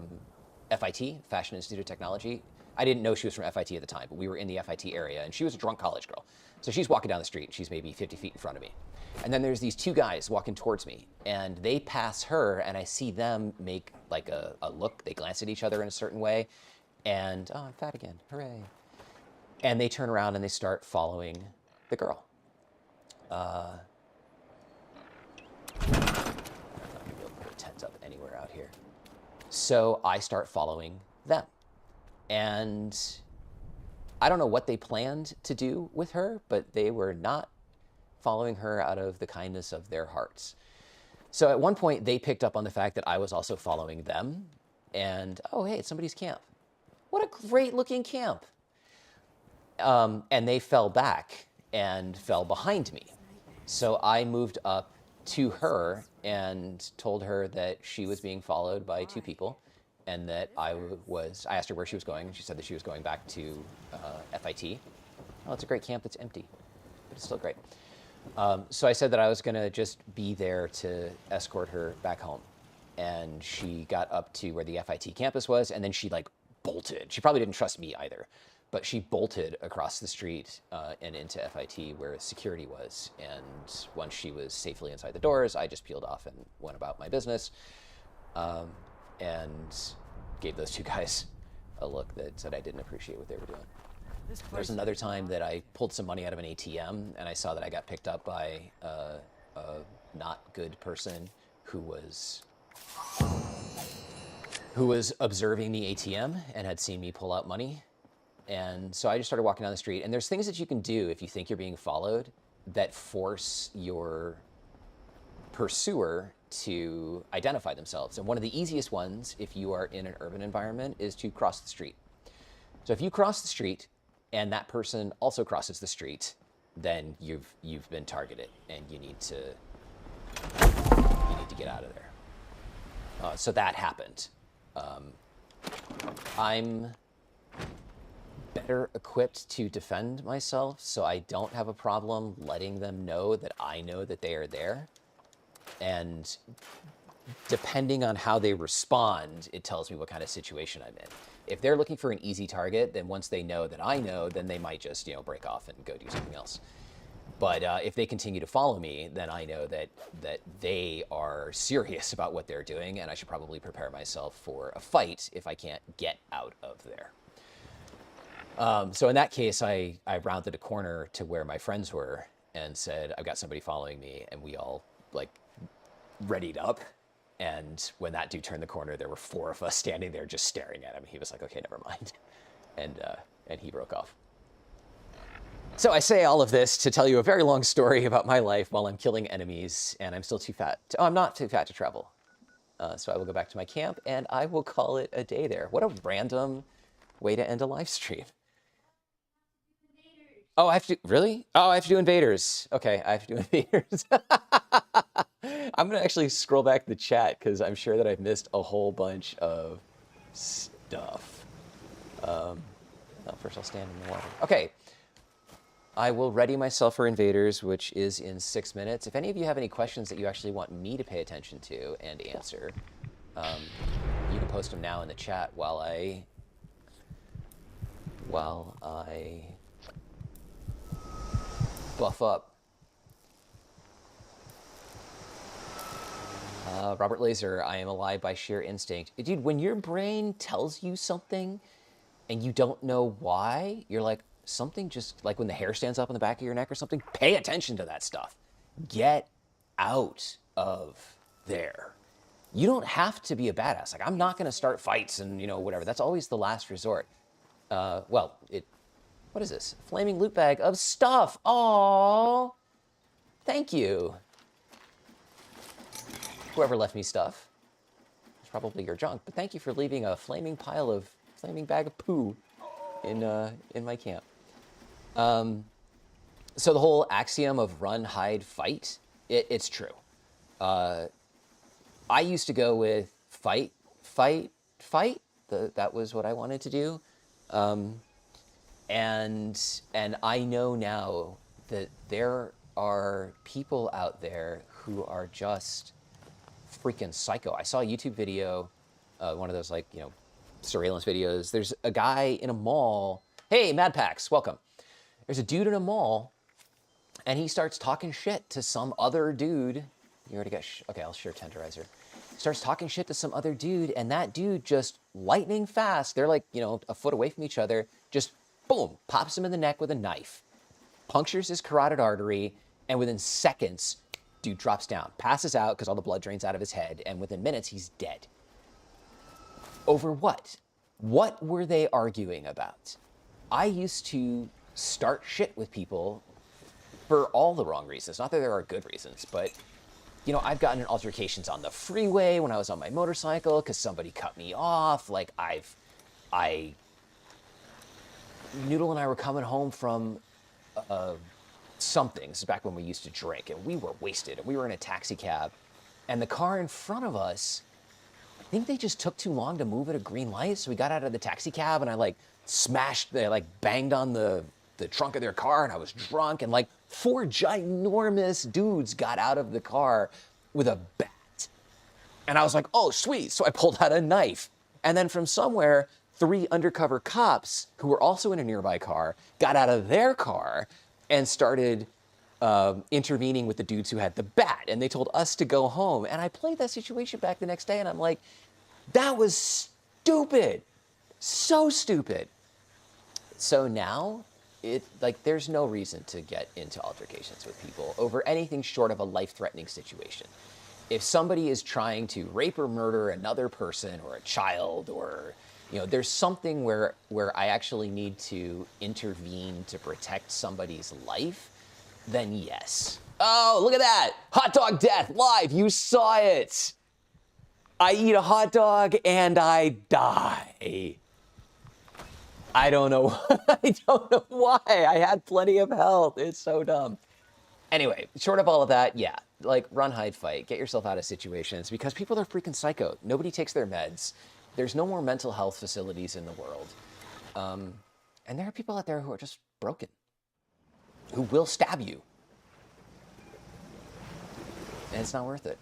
S1: FIT, Fashion Institute of Technology. I didn't know she was from FIT at the time, but we were in the FIT area, and she was a drunk college girl. So she's walking down the street. She's maybe 50 feet in front of me. And then there's these two guys walking towards me, and they pass her, and I see them make like a look. They glance at each other in a certain way, and, oh, I'm fat again, hooray. And they turn around and they start following the girl. I'm not gonna be able to put a tent up anywhere out here. So I start following them. And I don't know what they planned to do with her, but they were not following her out of the kindness of their hearts. So at one point, they picked up on the fact that I was also following them. And, oh, hey, it's somebody's camp. What a great looking camp. And they fell back and fell behind me. So I moved up to her and told her that she was being followed by two people, and that I asked her where she was going, and she said that she was going back to FIT. Oh, it's a great camp that's empty, but it's still great. So I said that I was gonna just be there to escort her back home. And she got up to where the FIT campus was, and then she like bolted. She probably didn't trust me either, but she bolted across the street and into FIT where security was. And once she was safely inside the doors, I just peeled off and went about my business, and gave those two guys a look that said I didn't appreciate what they were doing. There's another time that I pulled some money out of an ATM, and I saw that I got picked up by a not good person who was observing the ATM and had seen me pull out money. And so I just started walking down the street, and there's things that you can do if you think you're being followed that force your pursuer to identify themselves. And one of the easiest ones, if you are in an urban environment, is to cross the street. So if you cross the street and that person also crosses the street, then you've been targeted, and you need to get out of there. So that happened. I'm better equipped to defend myself, so I don't have a problem letting them know that I know that they are there. And depending on how they respond, it tells me what kind of situation I'm in. If they're looking for an easy target, then once they know that I know, then they might just, break off and go do something else. But if they continue to follow me, then I know that they are serious about what they're doing, and I should probably prepare myself for a fight if I can't get out of there. So in that case, I rounded a corner to where my friends were and said, I've got somebody following me, and we all readied up. And when that dude turned the corner, there were 4 of us standing there just staring at him. He was like, okay, never mind. And he broke off. So I say all of this to tell you a very long story about my life while I'm killing enemies, and I'm still too fat. I'm not too fat to travel. So I will go back to my camp, and I will call it a day there. What a random way to end a live stream. Oh, I have to, really? Oh, I have to do Invaders. Okay, I have to do Invaders. I'm gonna actually scroll back the chat because I'm sure that I've missed a whole bunch of stuff. First I'll stand in the water. Okay, I will ready myself for Invaders, which is in 6 minutes. If any of you have any questions that you actually want me to pay attention to and answer, you can post them now in the chat while I buff up. Robert Laser, I am alive by sheer instinct. Dude, when your brain tells you something and you don't know why, you're like, something just, like when the hair stands up on the back of your neck or something, pay attention to that stuff. Get out of there. You don't have to be a badass. Like, I'm not going to start fights and, you know, whatever. That's always the last resort. What is this? Flaming loot bag of stuff. Aww. Thank you. Whoever left me stuff. It's probably your junk, but thank you for leaving a flaming bag of poo in my camp. So the whole axiom of run, hide, fight, it's true. I used to go with fight, fight, fight. That was what I wanted to do. And I know now that there are people out there who are just freaking psycho. I saw a YouTube video, one of those, like, you know, surveillance videos. There's a guy in a mall. Hey, Mad Pax, welcome. There's a dude in a mall, and he starts talking shit to some other dude. You already got, okay, I'll share tenderizer. Starts talking shit to some other dude, and that dude just lightning fast, they're like, you know, a foot away from each other, just boom, pops him in the neck with a knife, punctures his carotid artery, and within seconds, dude drops down, passes out because all the blood drains out of his head, and within minutes, he's dead. Over what? What were they arguing about? I used to start shit with people for all the wrong reasons. Not that there are good reasons, but, you know, I've gotten in altercations on the freeway when I was on my motorcycle because somebody cut me off. Like, Noodle and I were coming home from something. This is back when we used to drink, and we were wasted, and we were in a taxi cab, and the car in front of us, I think they just took too long to move at a green light, so we got out of the taxi cab, and I, like, banged on the trunk of their car, and I was drunk, and, like, 4 ginormous dudes got out of the car with a bat. And I was like, oh, sweet. So I pulled out a knife. And then from somewhere, 3 undercover cops, who were also in a nearby car, got out of their car and started intervening with the dudes who had the bat. And they told us to go home. And I played that situation back the next day, and I'm like, that was stupid. So stupid. So now, there's no reason to get into altercations with people over anything short of a life-threatening situation. If somebody is trying to rape or murder another person or a child, or, you know, there's something where I actually need to intervene to protect somebody's life, then yes. Oh, look at that! Hot dog death live. You saw it. I eat a hot dog and I die. I don't know. I don't know why. I had plenty of health. It's so dumb. Anyway, short of all of that, yeah, like, run, hide, fight. Get yourself out of situations because people are freaking psycho. Nobody takes their meds. There's no more mental health facilities in the world. And there are people out there who are just broken, who will stab you. And it's not worth it.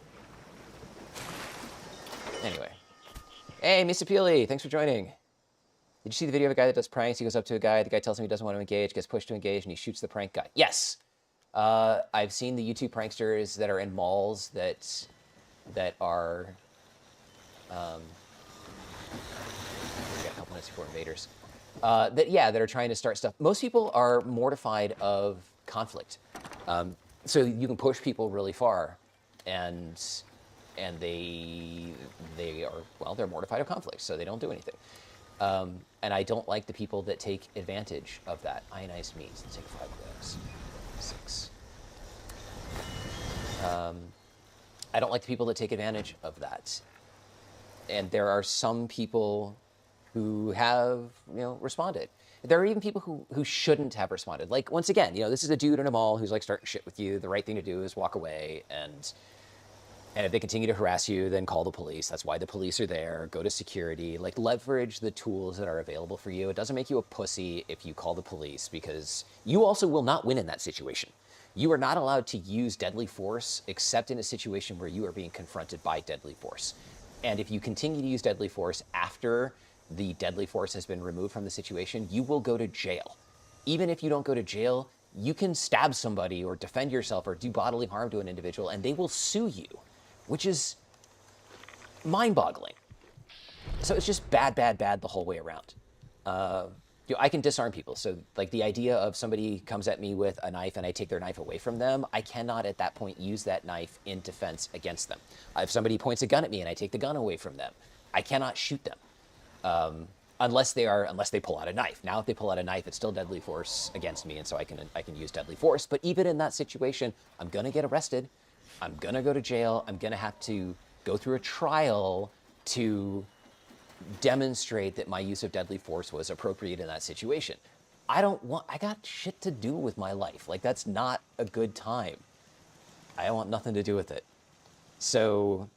S1: Anyway. Hey, Miss Appealy, thanks for joining. Did you see the video of a guy that does pranks? He goes up to a guy, the guy tells him he doesn't want to engage, gets pushed to engage, and he shoots the prank guy. Yes! I've seen the YouTube pranksters that are in malls that are... we got a couple minutes before Invaders. That are trying to start stuff. Most people are mortified of conflict. So you can push people really far, and they are, well, they're mortified of conflict, so they don't do anything. And I don't like the people that take advantage of that. Ionized meats. Let's take 5 of those. 6. I don't like the people that take advantage of that. And there are some people who have, responded. There are even people who shouldn't have responded. Like, once again, this is a dude in a mall who's like starting shit with you. The right thing to do is walk away, and if they continue to harass you, then call the police. That's why the police are there. Go to security. Like, leverage the tools that are available for you. It doesn't make you a pussy if you call the police, because you also will not win in that situation. You are not allowed to use deadly force except in a situation where you are being confronted by deadly force. And if you continue to use deadly force after the deadly force has been removed from the situation, you will go to jail. Even if you don't go to jail, you can stab somebody or defend yourself or do bodily harm to an individual, and they will sue you, which is mind-boggling. So it's just bad, bad, bad the whole way around. I can disarm people. So like the idea of somebody comes at me with a knife and I take their knife away from them, I cannot at that point use that knife in defense against them. If somebody points a gun at me and I take the gun away from them, I cannot shoot them unless they pull out a knife. Now, if they pull out a knife, it's still deadly force against me, and so I can use deadly force. But even in that situation, I'm gonna get arrested. I'm gonna go to jail. I'm gonna have to go through a trial to demonstrate that my use of deadly force was appropriate in that situation. I got shit to do with my life. Like, that's not a good time. I want nothing to do with it. So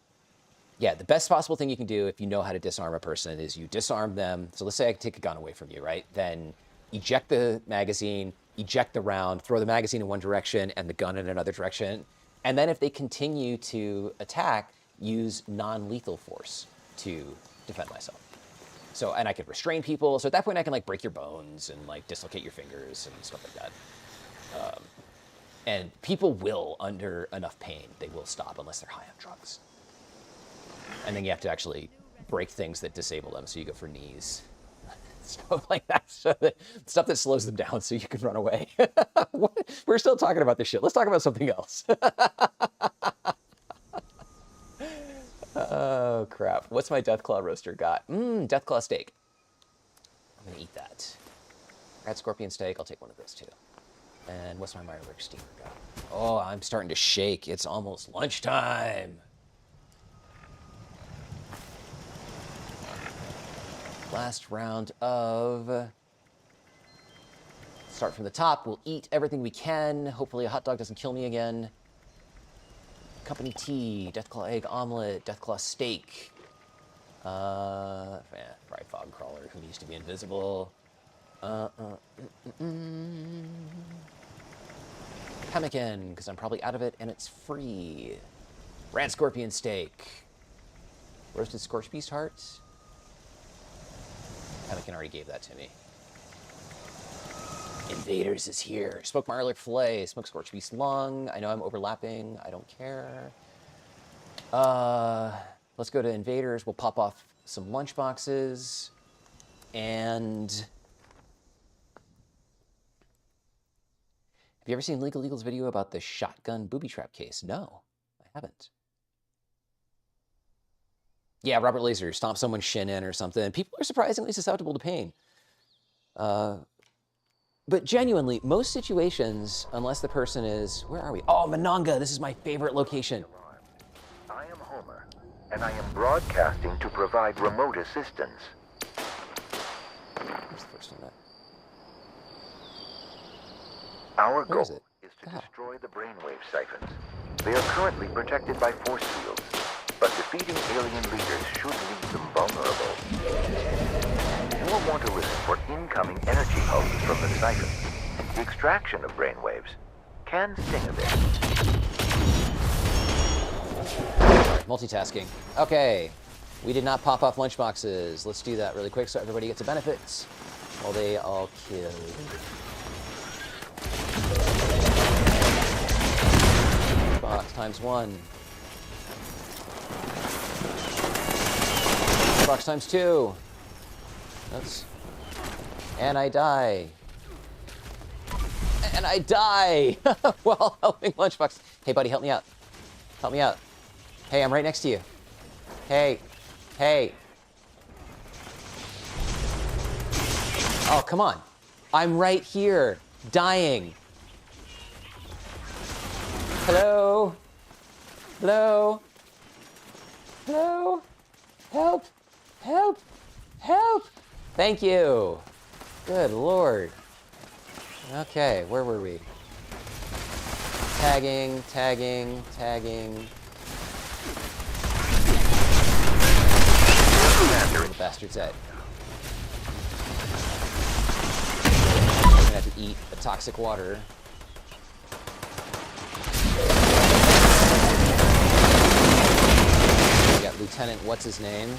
S1: yeah, the best possible thing you can do if you know how to disarm a person is you disarm them. So let's say I take a gun away from you, right? Then eject the magazine, eject the round, throw the magazine in one direction and the gun in another direction. And then if they continue to attack, use non-lethal force to defend myself. So, and I can restrain people. So at that point I can like break your bones and like dislocate your fingers and stuff like that. And people will, under enough pain, they will stop unless they're high on drugs. And then you have to actually break things that disable them. So you go for knees, stuff like that. Stuff that slows them down so you can run away. We're still talking about this shit. Let's talk about something else. Oh, crap. What's my Deathclaw roaster got? Deathclaw steak. I'm going to eat that. Rat scorpion steak. I'll take one of those, too. And what's my Meyerberg steamer got? Oh, I'm starting to shake. It's almost lunchtime. Last round of... Start from the top. We'll eat everything we can. Hopefully a hot dog doesn't kill me again. Company tea, Deathclaw egg omelet, Deathclaw steak. Fried fog crawler who needs to be invisible. Pemmican, because I'm probably out of it and it's free. Rat scorpion steak. Roasted scorched beast hearts. Pemmican already gave that to me. Invaders is here. Smoked Marlick fillet, smoked scorched beast lung. I know I'm overlapping. I don't care. Let's go to Invaders. We'll pop off some lunch boxes. And have you ever seen Legal Eagle's video about the shotgun booby trap case? No, I haven't. Yeah, Robert Laser, stomp someone's shin in or something. People are surprisingly susceptible to pain. But genuinely, most situations, unless the person is... Where are we? Oh, Monongah. This is my favorite location.
S2: I am Homer, and I am broadcasting to provide remote assistance.
S1: Where's the first one at?
S2: Our
S1: Where is
S2: goal
S1: it?
S2: is to destroy the brainwave siphons. They are currently protected by force fields, but defeating alien leaders should leave them vulnerable. You will want to listen for incoming energy pulses from the siphons. The extraction of brainwaves can sting a bit.
S1: Multitasking. Okay. We did not pop off lunchboxes. Let's do that really quick so everybody gets the benefits while they all kill. Box times 1. Box times 2. That's... And I die. And I die while helping Lunchbox. Hey, buddy, help me out. Help me out. Hey, I'm right next to you. Hey. Hey. Oh, come on. I'm right here, dying. Hello? Hello? Hello? Help! Help! Help! Thank you. Good Lord. Okay, where were we? Tagging, tagging, tagging. Where the bastard's at? I'm gonna have to eat a toxic water. We got Lieutenant what's-his-name.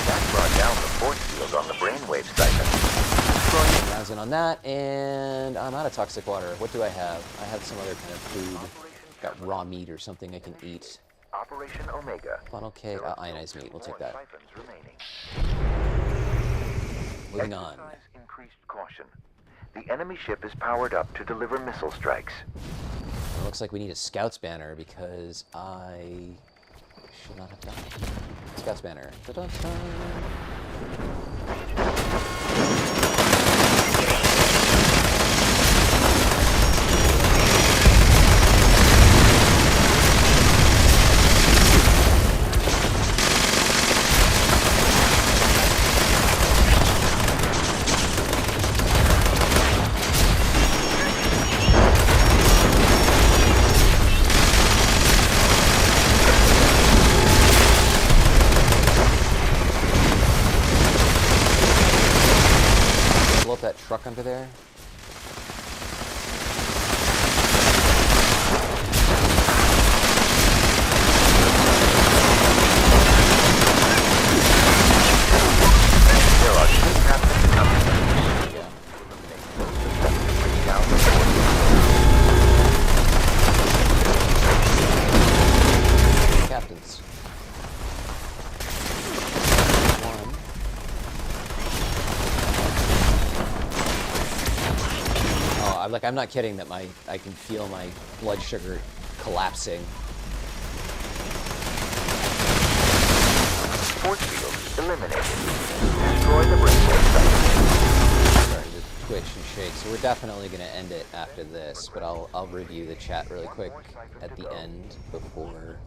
S2: That brought down the force field on the brainwave siphon.
S1: Rounds in on that, and I'm out of toxic water. What do I have? I have some other kind of food. Got raw meat or something I can eat.
S2: Operation Omega.
S1: Funnel cake, ionized meat. We'll take that.
S2: Siphons remaining.
S1: Moving on.
S2: Exercise increased caution. The enemy ship is powered up to deliver missile strikes.
S1: It looks like we need a Scout's banner because I should not have done it. Scout's banner. Ta-da-ta. That truck under there.
S2: There are two captains coming.
S1: Yeah.
S2: Down the force.
S1: Captains. One. I'm not kidding that I can feel my blood sugar collapsing.
S2: Force field eliminated. Destroy the brainwave siphon.
S1: Starting to twitch and shake, so we're definitely going to end it after this, but I'll review the chat really quick at the end before...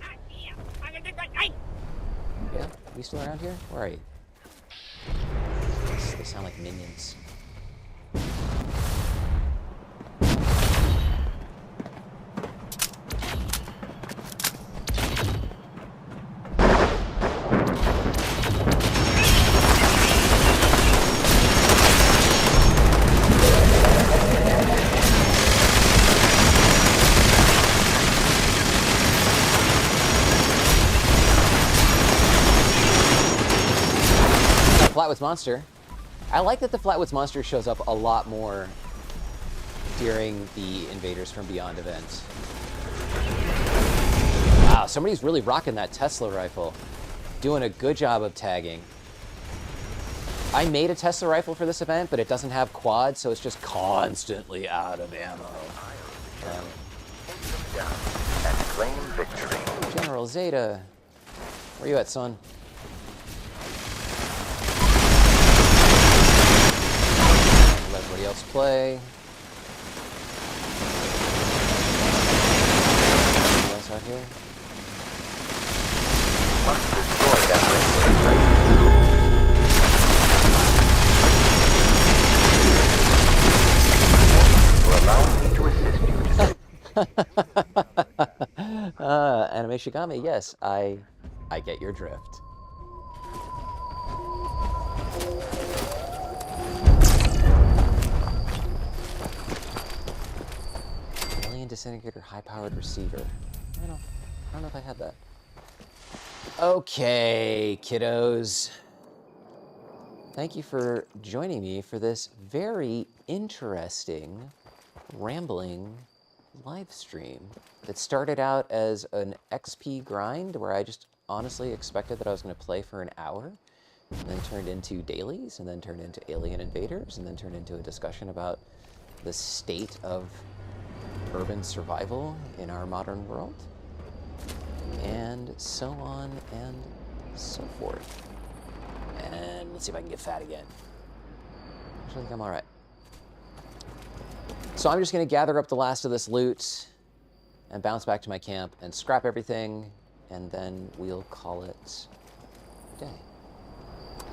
S1: Yeah? We still around here? Where are you? They sound like minions. Flatwoods Monster. I like that the Flatwoods Monster shows up a lot more during the Invaders from Beyond event. Wow, somebody's really rocking that Tesla rifle. Doing a good job of tagging. I made a Tesla rifle for this event, but it doesn't have quad, so it's just constantly out of ammo.
S2: And claim victory.
S1: General Zeta. Where you at, son? Let everybody else play. Anyone else out here?
S2: Must destroy that brainwave siphon. Will allow me to assist you.
S1: Anime Shigami, yes, I get your drift. Alien disintegrator, high-powered receiver. I don't know if I had that. Okay, kiddos. Thank you for joining me for this very interesting, rambling live stream that started out as an XP grind where I just honestly expected that I was going to play for an hour, and then turned into dailies, and then turned into Alien Invaders, and then turned into a discussion about the state of urban survival in our modern world, and so on and so forth. And let's see if I can get fat again. actually think I'm all right. So I'm just going to gather up the last of this loot and bounce back to my camp and scrap everything, and then we'll call it a day.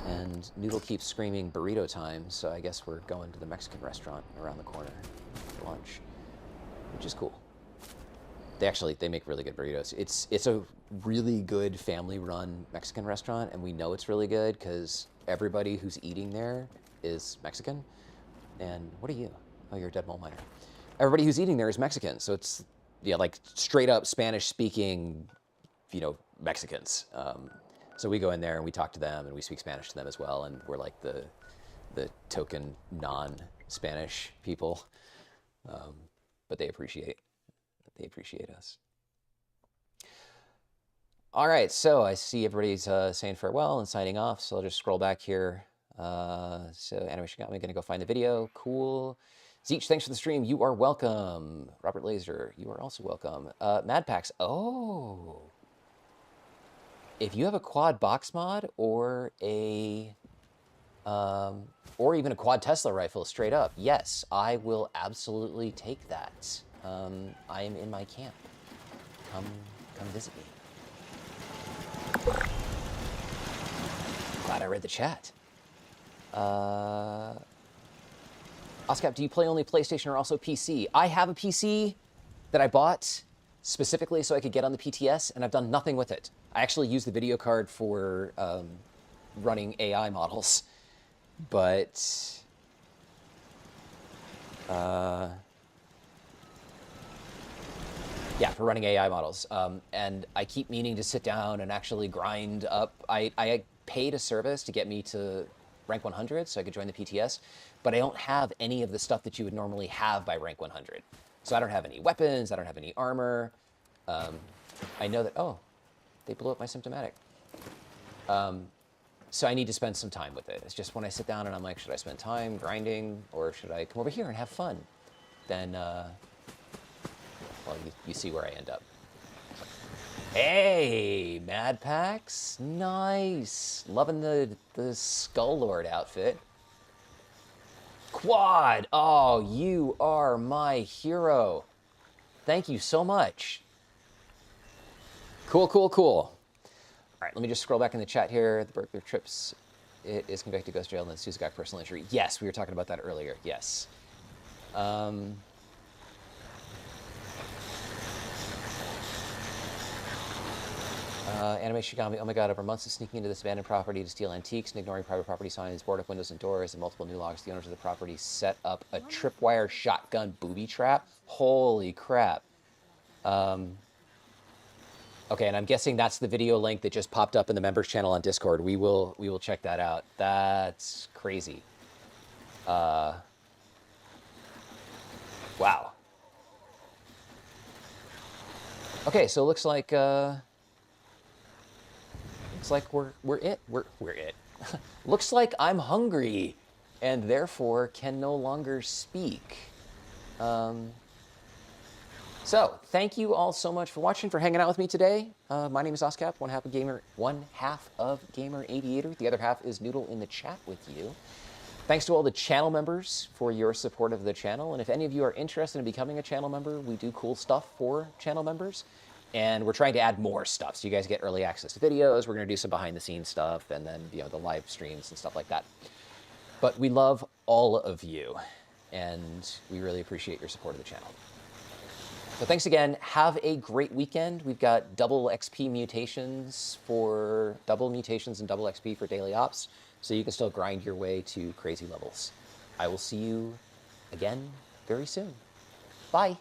S1: And Noodle keeps screaming burrito time, so I guess we're going to the Mexican restaurant around the corner for lunch, which is cool. They make really good burritos. It's a really good family-run Mexican restaurant, and we know it's really good because everybody who's eating there is Mexican. And what are you? Oh, you're a dead mole miner. Everybody who's eating there is Mexican, so it's like straight up Spanish-speaking, Mexicans. So we go in there and we talk to them and we speak Spanish to them as well, and we're like the token non-Spanish people, but they appreciate us. All right, so I see everybody's saying farewell and signing off, so I'll just scroll back here. So Animation got me, gonna go find the video. Cool. Zeech, thanks for the stream. You are welcome. Robert Laser, you are also welcome. Madpax, oh. If you have a quad box mod or a or even a quad Tesla rifle straight up, yes, I will absolutely take that. I am in my camp. Come visit me. Glad I read the chat. Oscap, do you play only PlayStation or also PC? I have a PC that I bought specifically so I could get on the PTS, and I've done nothing with it. I actually use the video card for running AI models, but yeah, for running AI models. And I keep meaning to sit down and actually grind up. I paid a service to get me to rank 100 so I could join the PTS, but I don't have any of the stuff that you would normally have by rank 100. So I don't have any weapons, I don't have any armor. I know that, oh, they blew up my symptomatic. So I need to spend some time with it. It's just when I sit down and I'm like, should I spend time grinding or should I come over here and have fun? Then, well, you see where I end up. Hey, Madpax, nice. Loving the Skull Lord outfit. Quad, oh, you are my hero. Thank you so much. Cool. All right, let me just scroll back in the chat here. The burglar trips, it is convicted to ghost jail and then sues a guy for personal injury. Yes, we were talking about that earlier, yes. Anime Shigami, oh my god, over months of sneaking into this abandoned property to steal antiques and ignoring private property signs, board up windows and doors, and multiple new locks. The owners of the property set up a tripwire shotgun booby trap. Holy crap. Okay, and I'm guessing that's the video link that just popped up in the members channel on Discord. We will check that out. That's crazy. Wow. Okay, so it looks like we're it. Looks like I'm hungry and therefore can no longer speak. So thank you all so much for watching, for hanging out with me today. My name is Oscap, one half of Gamer Aviator. The other half is Noodle in the chat with you. Thanks to all the channel members for your support of the channel. And if any of you are interested in becoming a channel member, we do cool stuff for channel members. And we're trying to add more stuff, so you guys get early access to videos. We're going to do some behind-the-scenes stuff, and then the live streams and stuff like that. But we love all of you, and we really appreciate your support of the channel. So thanks again. Have a great weekend. We've got double XP mutations and double XP for daily ops, so you can still grind your way to crazy levels. I will see you again very soon. Bye.